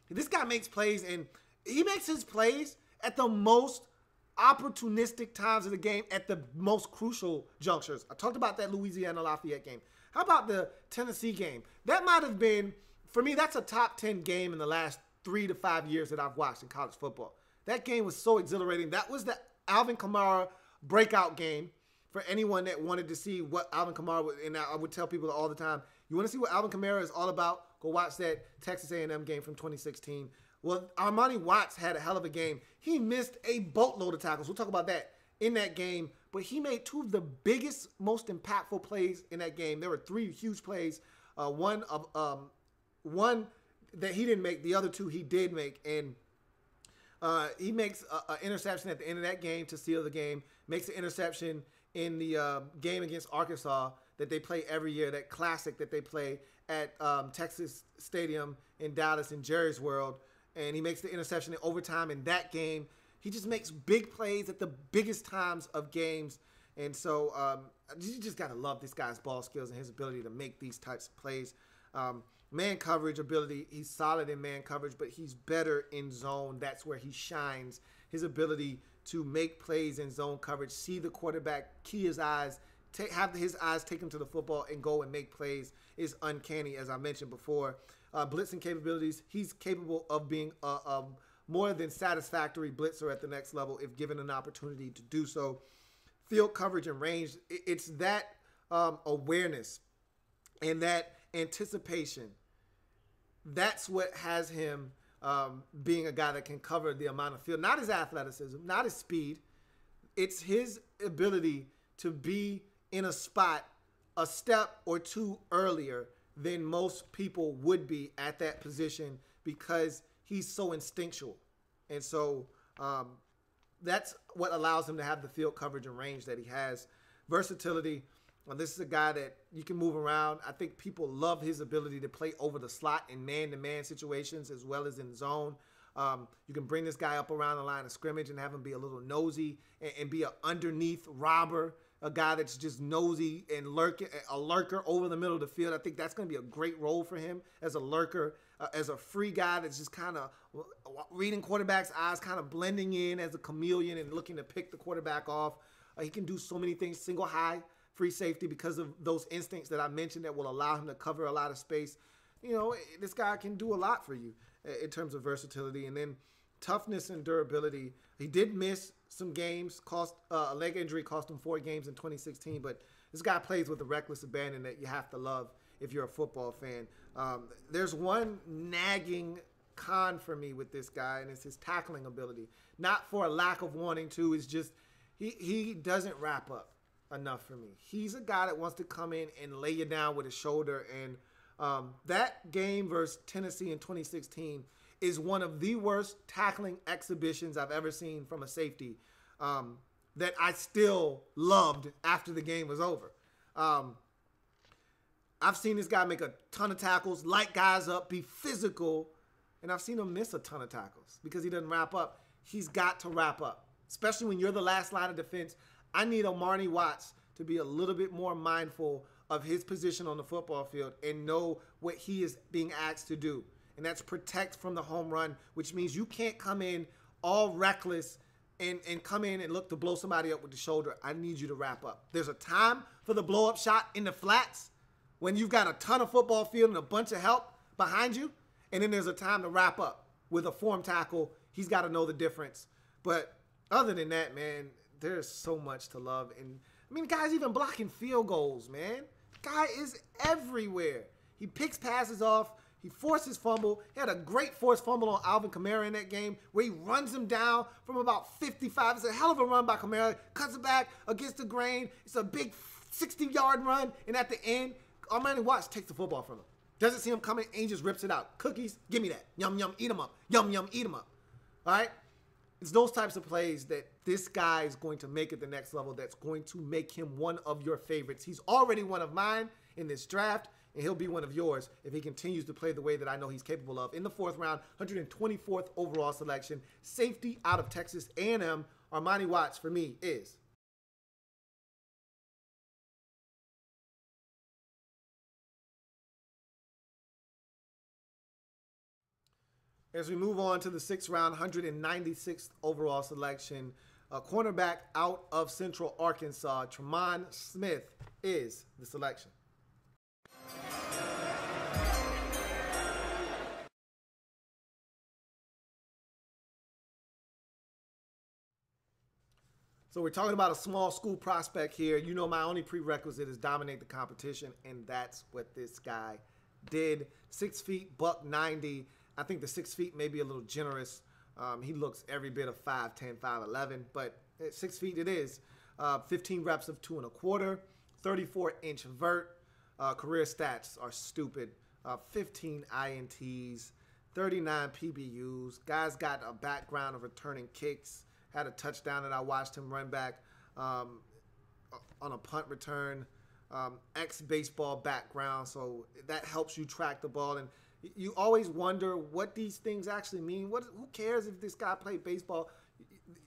this guy makes plays, and he makes his plays at the most opportunistic times of the game at the most crucial junctures. I talked about that Louisiana Lafayette game. How about the Tennessee game? That might have been, for me, that's a top 10 game in the last 3 to 5 years that I've watched in college football. That game was so exhilarating. That was the Alvin Kamara breakout game for anyone that wanted to see what Alvin Kamara would, and I would tell people all the time, you want to see what Alvin Kamara is all about? Go watch that Texas A&M game from 2016. Well, Armani Watts had a hell of a game. He missed a boatload of tackles. We'll talk about that in that game. But he made two of the biggest, most impactful plays in that game. There were three huge plays. One that he didn't make. The other two he did make. And he makes an interception at the end of that game to seal the game. Makes an interception in the game against Arkansas that they play every year. That classic that they play at Texas Stadium in Dallas in Jerry's World. And he makes the interception in overtime in that game. He just makes big plays at the biggest times of games. And so you just got to love this guy's ball skills and his ability to make these types of plays. Man coverage ability, he's solid in man coverage, but he's better in zone. That's where he shines. His ability to make plays in zone coverage, see the quarterback, key his eyes, have his eyes take him to the football and go and make plays is uncanny, as I mentioned before. Blitzing capabilities, he's capable of being a more than satisfactory blitzer at the next level if given an opportunity to do so. Field coverage and range, it's that awareness and that anticipation. That's what has him being a guy that can cover the amount of field. Not his athleticism, not his speed. It's his ability to be in a spot a step or two earlier than most people would be at that position because he's so instinctual. And so that's what allows him to have the field coverage and range that he has. Versatility. This is a guy that you can move around. I think people love his ability to play over the slot in man-to-man situations as well as in zone. You can bring this guy up around the line of scrimmage and have him be a little nosy and be an underneath robber, a guy that's just nosy and a lurker over the middle of the field. I think that's going to be a great role for him as a lurker, as a free guy that's just kind of reading quarterback's eyes, kind of blending in as a chameleon and looking to pick the quarterback off. He can do so many things, single high, free safety because of those instincts that I mentioned that will allow him to cover a lot of space. You know, this guy can do a lot for you in terms of versatility. And then toughness and durability. He did miss some games, cost a leg injury, cost him 4 games in 2016, but this guy plays with a reckless abandon that you have to love if you're a football fan. There's one nagging con for me with this guy, and it's his tackling ability. Not for a lack of wanting to, it's just he doesn't wrap up enough for me. He's a guy that wants to come in and lay you down with his shoulder, and that game versus Tennessee in 2016 is one of the worst tackling exhibitions I've ever seen from a safety that I still loved after the game was over. I've seen this guy make a ton of tackles, light guys up, be physical, and I've seen him miss a ton of tackles because he doesn't wrap up. He's got to wrap up, especially when you're the last line of defense. I need Armani Watts to be a little bit more mindful of his position on the football field and know what he is being asked to do. And that's protect from the home run, which means you can't come in all reckless and come in and look to blow somebody up with the shoulder. I need you to wrap up. There's a time for the blow-up shot in the flats when you've got a ton of football field and a bunch of help behind you. And then there's a time to wrap up with a form tackle. He's got to know the difference. But other than that, man, there's so much to love. And, I mean, the guy's even blocking field goals, man. The guy is everywhere. He picks passes off. He forces fumble. He had a great forced fumble on Alvin Kamara in that game where he runs him down from about 55. It's a hell of a run by Kamara. Cuts it back against the grain. It's a big 60-yard run. And at the end, Armani Watts takes the football from him. Doesn't see him coming, and he just rips it out. Cookies, give me that. Yum, yum, eat them up. Yum, yum, eat them up. All right? It's those types of plays that this guy is going to make at the next level that's going to make him one of your favorites. He's already one of mine in this draft, and he'll be one of yours if he continues to play the way that I know he's capable of. In the 4th round, 124th overall selection, safety out of Texas A&M, Armani Watts for me is. As we move on to the 6th round, 196th overall selection, A cornerback out of Central Arkansas, Tremon Smith, is the selection. So we're talking about a small school prospect here. You know, my only prerequisite is dominate the competition, and that's what this guy did. 6 feet, buck 90. I think the 6 feet may be a little generous. He looks every bit of 5'10", 5'11", but at 6 feet it is. 15 reps of 2 1/4, 34-inch vert. Career stats are stupid. 15 INTs, 39 PBUs. Guy's got a background of returning kicks. Had a touchdown that I watched him run back on a punt return. Ex-baseball background, so that helps you track the ball. And you always wonder what these things actually mean. Who cares if this guy played baseball?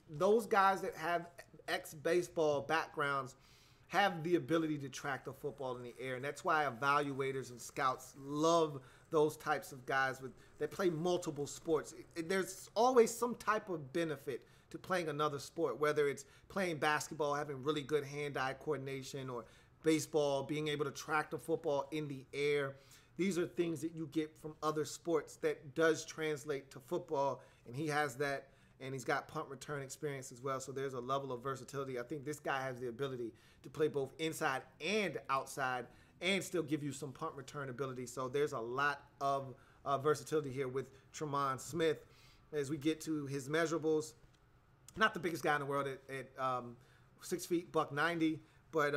Those guys that have ex-baseball backgrounds have the ability to track the football in the air. And that's why evaluators and scouts love those types of guys that play multiple sports. There's always some type of benefit to playing another sport, whether it's playing basketball, having really good hand-eye coordination, or baseball, being able to track the football in the air. These are things that you get from other sports that does translate to football, and he has that, and he's got punt return experience as well, so there's a level of versatility. I think this guy has the ability to play both inside and outside and still give you some punt return ability, so there's a lot of versatility here with Tremon Smith. As we get to his measurables, not the biggest guy in the world at 6 feet, buck 90, but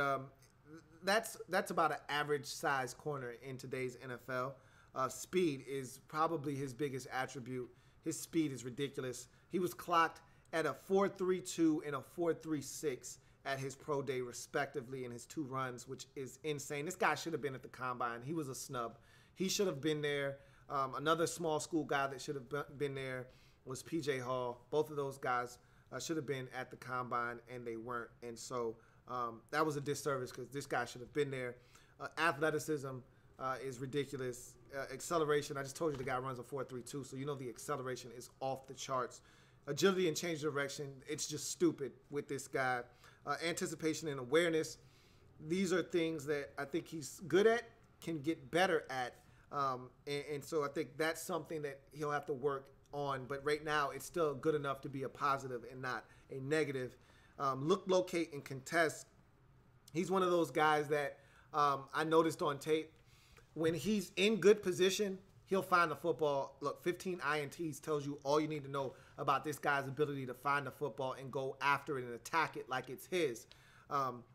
that's about an average size corner in today's NFL. Speed is probably his biggest attribute. His speed is ridiculous. He was clocked at a 4.32 and a 4.36 at his pro day, respectively, in his 2 runs, which is insane. This guy should have been at the combine. He was a snub. He should have been there. Another small school guy that should have been there was P.J. Hall. Both of those guys should have been at the combine, and they weren't. And so that was a disservice because this guy should have been there. Athleticism is ridiculous. Acceleration, I just told you the guy runs a 4.32, so you know the acceleration is off the charts. Agility and change direction, it's just stupid with this guy. Anticipation and awareness, these are things that I think he's good at, can get better at. And so I think that's something that he'll have to work on, but right now it's still good enough to be a positive and not a negative. Look, locate, and contest. He's one of those guys that I noticed on tape. When he's in good position, he'll find the football. Look, 15 INTs tells you all you need to know about this guy's ability to find the football and go after it and attack it like it's his.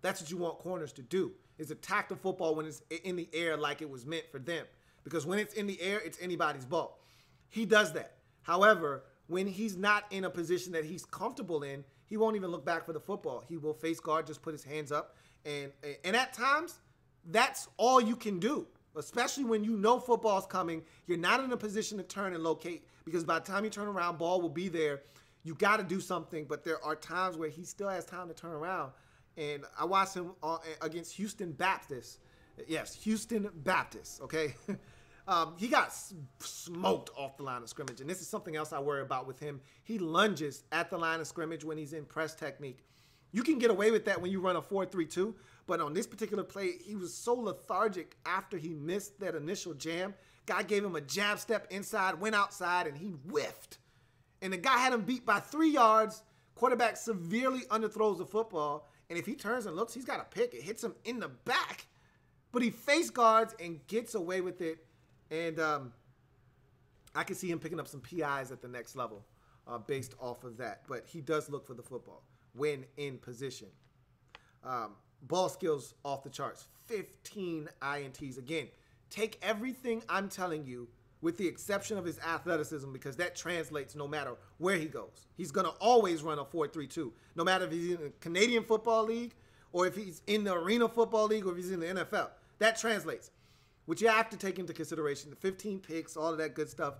That's what you want corners to do, is attack the football when it's in the air like it was meant for them. Because when it's in the air, it's anybody's ball. He does that. However, when he's not in a position that he's comfortable in, he won't even look back for the football. He will face guard, just put his hands up. And at times, that's all you can do, especially when you know football's coming. You're not in a position to turn and locate, because by the time you turn around, ball will be there. You got to do something, but there are times where he still has time to turn around. And I watched him against Houston Baptist. Yes, Houston Baptist, okay? He got smoked off the line of scrimmage, and this is something else I worry about with him. He lunges at the line of scrimmage when he's in press technique. You can get away with that when you run a 4.32, but on this particular play, he was so lethargic after he missed that initial jam. Guy gave him a jab step inside, went outside, and he whiffed. And the guy had him beat by 3 yards. Quarterback severely underthrows the football, and if he turns and looks, he's got a pick. It hits him in the back, but he face guards and gets away with it. And I can see him picking up some PIs at the next level based off of that. But he does look for the football when in position. Ball skills off the charts. 15 INTs. Again, take everything I'm telling you with the exception of his athleticism, because that translates no matter where he goes. He's going to always run a 4.32, no matter if he's in the Canadian Football League or if he's in the Arena Football League or if he's in the NFL. That translates. Which you have to take into consideration. The 15 picks, all of that good stuff.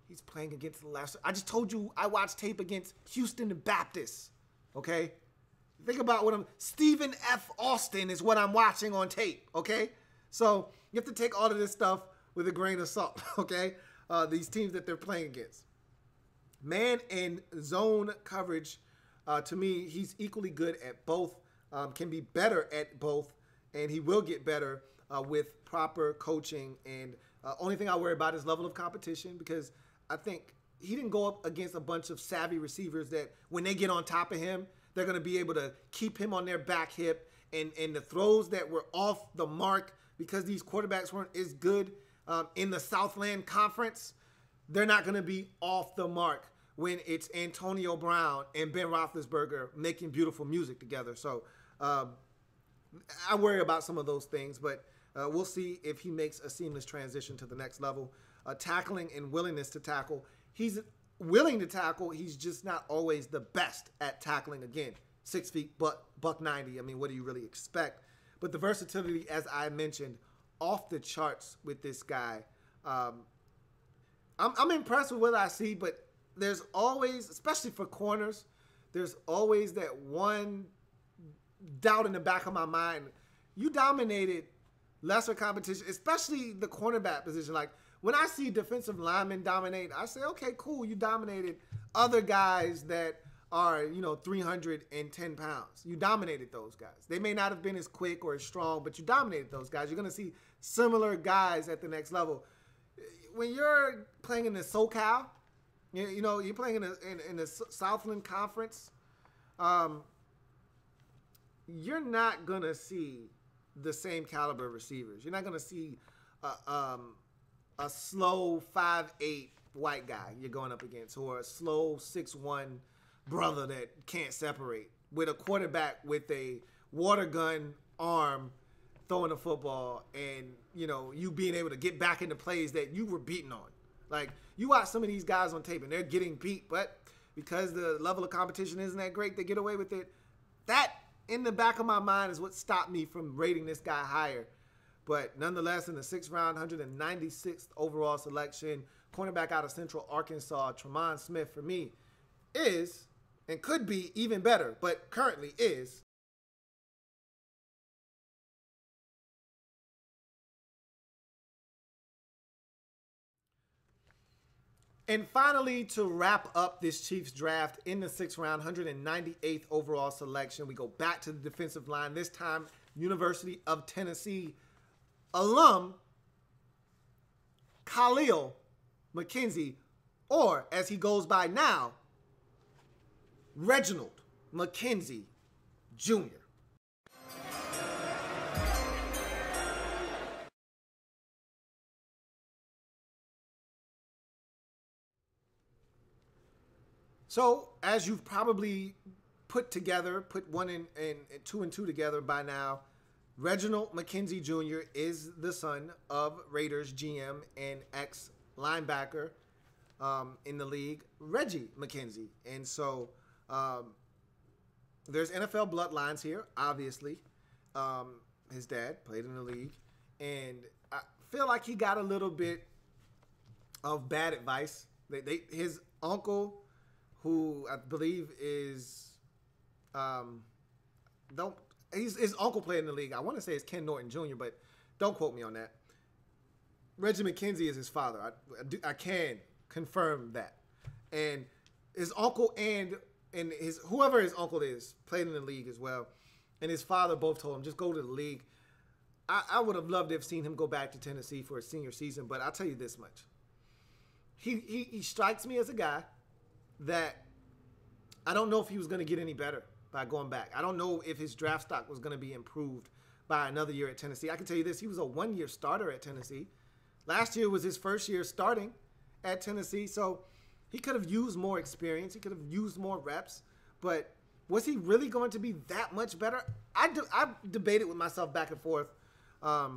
He's playing against the last. I just told you I watched tape against Houston Baptist. Okay? Think about what Stephen F. Austin is what I'm watching on tape. Okay? So you have to take all of this stuff with a grain of salt. Okay? These teams that they're playing against. Man and zone coverage To me, he's equally good at both, can be better at both, and he will get better with proper coaching. And only thing I worry about is level of competition, because I think he didn't go up against a bunch of savvy receivers that when they get on top of him, they're going to be able to keep him on their back hip. And the throws that were off the mark because these quarterbacks weren't as good in the Southland Conference, they're not going to be off the mark when it's Antonio Brown and Ben Roethlisberger making beautiful music together. So I worry about some of those things, but we'll see if he makes a seamless transition to the next level. Tackling and willingness to tackle. He's willing to tackle. He's just not always the best at tackling. Again, 6 feet, buck 90. I mean, what do you really expect? But the versatility, as I mentioned, off the charts with this guy. I'm impressed with what I see, but there's always, especially for corners, there's always that one doubt in the back of my mind. You dominated lesser competition, especially the cornerback position. Like, when I see defensive linemen dominate, I say, okay, cool, you dominated other guys that are, 310 pounds. You dominated those guys. They may not have been as quick or as strong, but you dominated those guys. You're going to see similar guys at the next level. When you're playing in the SoCal, you're playing in the Southland Conference, you're not going to see the same caliber receivers. You're not going to see a slow 5'8" white guy you're going up against, or a slow 6'1" brother that can't separate, with a quarterback with a water gun arm throwing a football, and you being able to get back into plays that you were beaten on. Like, you watch some of these guys on tape and they're getting beat, but because the level of competition isn't that great, they get away with it. That, in the back of my mind, is what stopped me from rating this guy higher. But nonetheless, in the 6th round, 196th overall selection, cornerback out of Central Arkansas, Tremont Smith, for me, is, and could be even better, but currently is, and finally, to wrap up this Chiefs draft, in the 6th round, 198th overall selection, we go back to the defensive line. This time, University of Tennessee alum Khalil McKenzie, or as he goes by now, Reginald McKenzie Jr. So, as you've probably put one and two and two together by now, Reginald McKenzie Jr. is the son of Raiders GM and ex-linebacker in the league, Reggie McKenzie. And so there's NFL bloodlines here, obviously. His dad played in the league. And I feel like he got a little bit of bad advice. His uncle, who I believe is his uncle played in the league. I want to say it's Ken Norton Jr., but don't quote me on that. Reggie McKenzie is his father. I can confirm that. And his uncle and his whoever his uncle is played in the league as well. And his father both told him, just go to the league. I would have loved to have seen him go back to Tennessee for his senior season, but I'll tell you this much. He strikes me as a guy that I don't know if he was going to get any better by going back. I don't know if his draft stock was going to be improved by another year at Tennessee. I can tell you this, he was a one-year starter at Tennessee. Last year was his first year starting at Tennessee, so he could have used more experience. He could have used more reps, but was he really going to be that much better? I debated with myself back and forth. I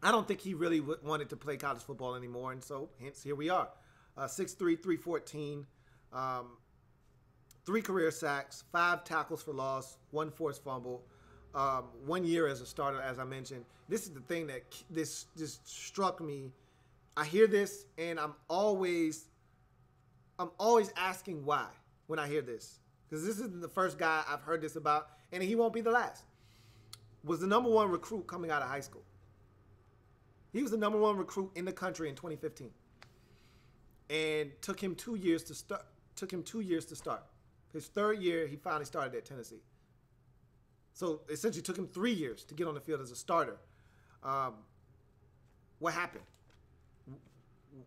don't think he really wanted to play college football anymore, and so hence here we are. 6'3", 314, 3 career sacks, 5 tackles for loss, 1 forced fumble, 1 year as a starter, as I mentioned. This is the thing that this just struck me. I hear this, and I'm always asking why when I hear this, because this isn't the first guy I've heard this about, and he won't be the last. Was the #1 recruit coming out of high school. He was the #1 recruit in the country in 2015, and took him 2 years to start. His third year, he finally started at Tennessee. So essentially, it took him 3 years to get on the field as a starter. What happened?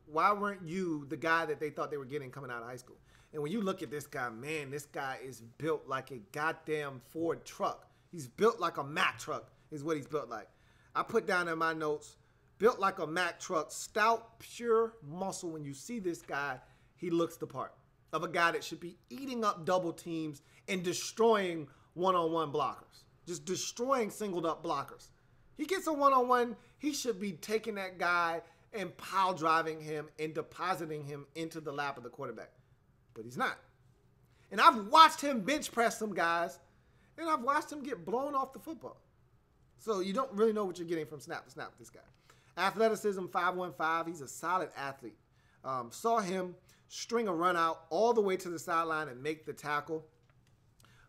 Why weren't you the guy that they thought they were getting coming out of high school? And when you look at this guy, man, this guy is built like a goddamn Ford truck. He's built like a Mack truck is what he's built like. I put down in my notes, built like a Mack truck, stout, pure muscle. When you see this guy, he looks the part of a guy that should be eating up double teams and destroying one-on-one blockers. Just destroying singled up blockers. He gets a one-on-one, he should be taking that guy and pile driving him and depositing him into the lap of the quarterback. But he's not. And I've watched him bench press some guys, and I've watched him get blown off the football. So you don't really know what you're getting from snap to snap with this guy. Athleticism, 5'15". He's a solid athlete. Saw him string a run out all the way to the sideline and make the tackle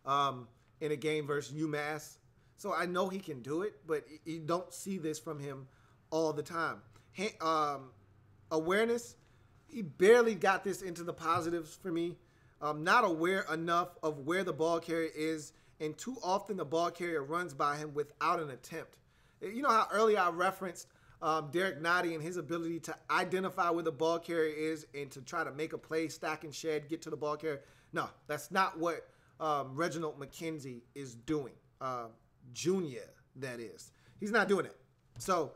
in a game versus UMass. So I know he can do it, but you don't see this from him all the time. Awareness, he barely got this into the positives for me. Not aware enough of where the ball carrier is, and too often the ball carrier runs by him without an attempt. You know how earlier I referenced Derek Nottie and his ability to identify where the ball carrier is and to try to make a play, stack and shed, get to the ball carrier? No, that's not what Reginald McKenzie is doing. Junior, that is. He's not doing it. So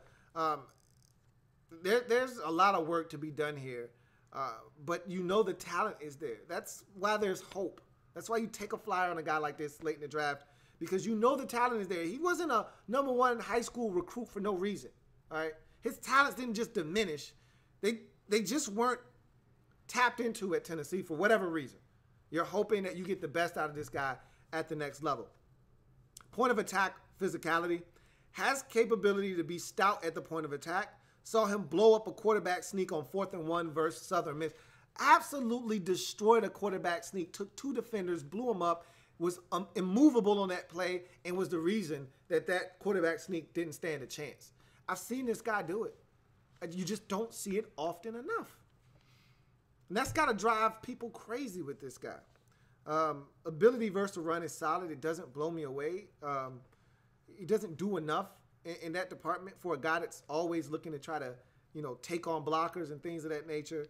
there's a lot of work to be done here. But you know the talent is there. That's why there's hope. That's why you take a flyer on a guy like this late in the draft, because you know the talent is there. He wasn't a #1 high school recruit for no reason. All right, his talents didn't just diminish; they just weren't tapped into at Tennessee for whatever reason. You're hoping that you get the best out of this guy at the next level. Point of attack physicality, has capability to be stout at the point of attack. Saw him blow up a quarterback sneak on 4th and 1 versus Southern Miss. Absolutely destroyed a quarterback sneak, took 2 defenders, blew him up, was immovable on that play, and was the reason that quarterback sneak didn't stand a chance. I've seen this guy do it. You just don't see it often enough. And that's got to drive people crazy with this guy. Ability versus the run is solid. It doesn't blow me away. He doesn't do enough in that department for a guy that's always looking to try to, take on blockers and things of that nature.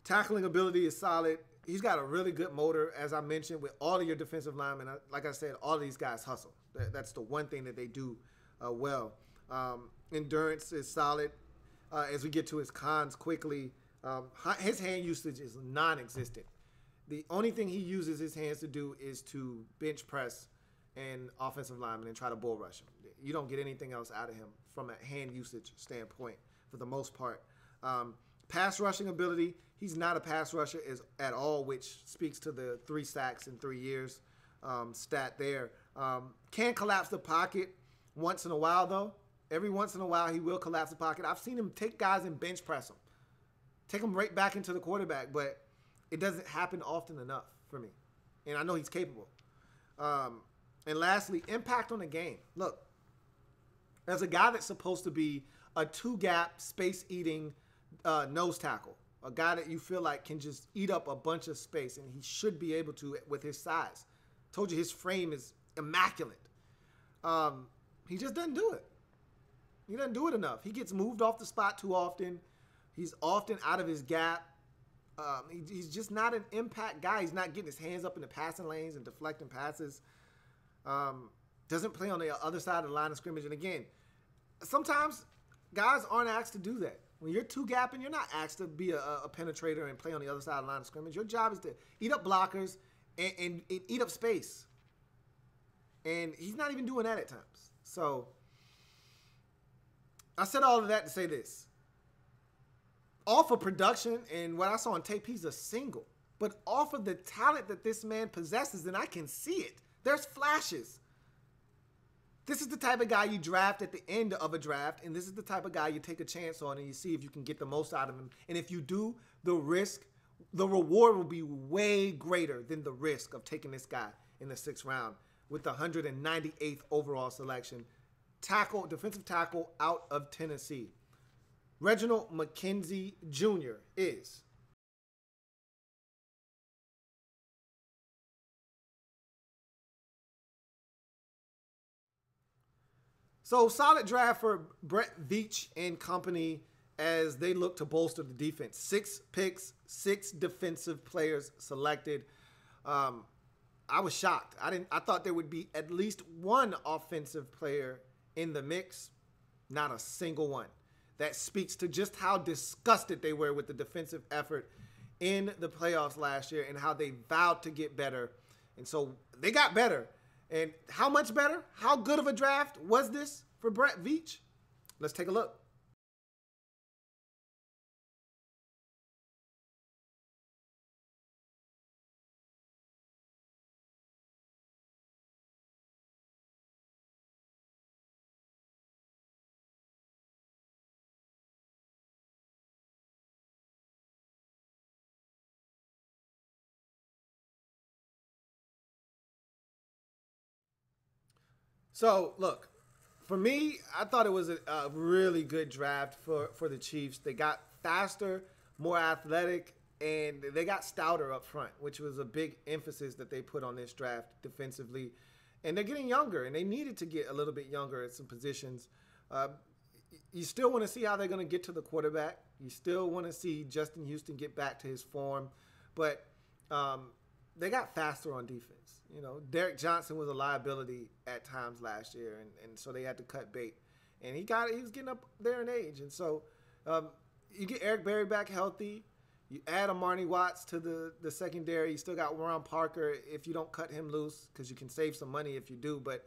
Tackling ability is solid. He's got a really good motor, as I mentioned, with all of your defensive linemen. Like I said, all of these guys hustle. That's the one thing that they do well. Endurance is solid. As we get to his cons quickly, his hand usage is non-existent. The only thing he uses his hands to do is to bench press and offensive lineman and try to bull rush him. You don't get anything else out of him from a hand usage standpoint for the most part. Pass rushing ability, he's not a pass rusher at all, which speaks to the 3 sacks in 3 years stat there. Can collapse the pocket once in a while, though. Every once in a while, he will collapse the pocket. I've seen him take guys and bench press them. Take them right back into the quarterback, but it doesn't happen often enough for me. And I know he's capable. And lastly, impact on the game. Look, as a guy that's supposed to be a 2-gap, space-eating nose tackle, a guy that you feel like can just eat up a bunch of space, and he should be able to with his size. Told you his frame is immaculate. He just doesn't do it. He doesn't do it enough. He gets moved off the spot too often. He's often out of his gap. He's just not an impact guy. He's not getting his hands up in the passing lanes and deflecting passes. Doesn't play on the other side of the line of scrimmage. And again, sometimes guys aren't asked to do that. When you're 2-gapping, you're not asked to be a penetrator and play on the other side of the line of scrimmage. Your job is to eat up blockers and eat up space. And he's not even doing that at times. So I said all of that to say this. Off of production and what I saw on tape, he's a single. But off of the talent that this man possesses, and I can see it, there's flashes. This is the type of guy you draft at the end of a draft, and this is the type of guy you take a chance on and you see if you can get the most out of him. And if you do, the reward will be way greater than the risk of taking this guy in the 6th round with the 198th overall selection. Defensive tackle out of Tennessee. Reginald McKenzie Jr. is So solid draft for Brett Veach and company as they look to bolster the defense. 6 picks, 6 defensive players selected. I was shocked. I thought there would be at least one offensive player in the mix. Not a single one. That speaks to just how disgusted they were with the defensive effort in the playoffs last year and how they vowed to get better. And so they got better. And how much better? How good of a draft was this for Brett Veach? Let's take a look. So, look, for me, I thought it was a really good draft for the Chiefs. They got faster, more athletic, and they got stouter up front, which was a big emphasis that they put on this draft defensively. And they're getting younger, and they needed to get a little bit younger at some positions. Uh, you still want to see how they're going to get to the quarterback. You still want to see Justin Houston get back to his form. But they got faster on defense. You know, Derek Johnson was a liability at times last year, and so they had to cut bait. And he was getting up there in age. And so you get Eric Berry back healthy. You add Amari Watts to the secondary. You still got Warren Parker if you don't cut him loose, because you can save some money if you do. But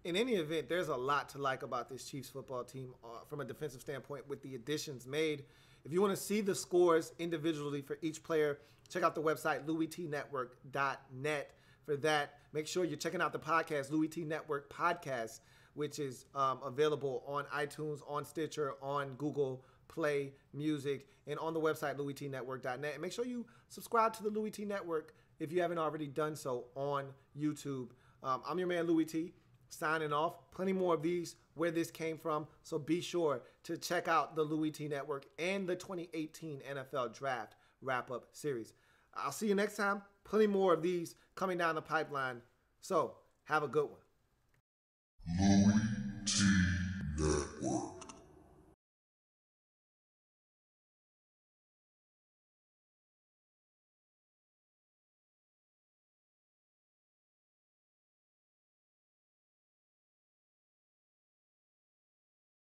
in any event, there's a lot to like about this Chiefs football team from a defensive standpoint with the additions made. If you want to see the scores individually for each player, check out the website, louistnetwork.net. For that, make sure you're checking out the podcast, Louis T Network Podcast, which is available on iTunes, on Stitcher, on Google Play Music, and on the website, louistnetwork.net. And make sure you subscribe to the Louis T Network if you haven't already done so on YouTube. I'm your man, Louis T, signing off. Plenty more of these where this came from, so be sure to check out the Louis T Network and the 2018 NFL Draft Wrap-Up Series. I'll see you next time. Plenty more of these coming down the pipeline. So, have a good one.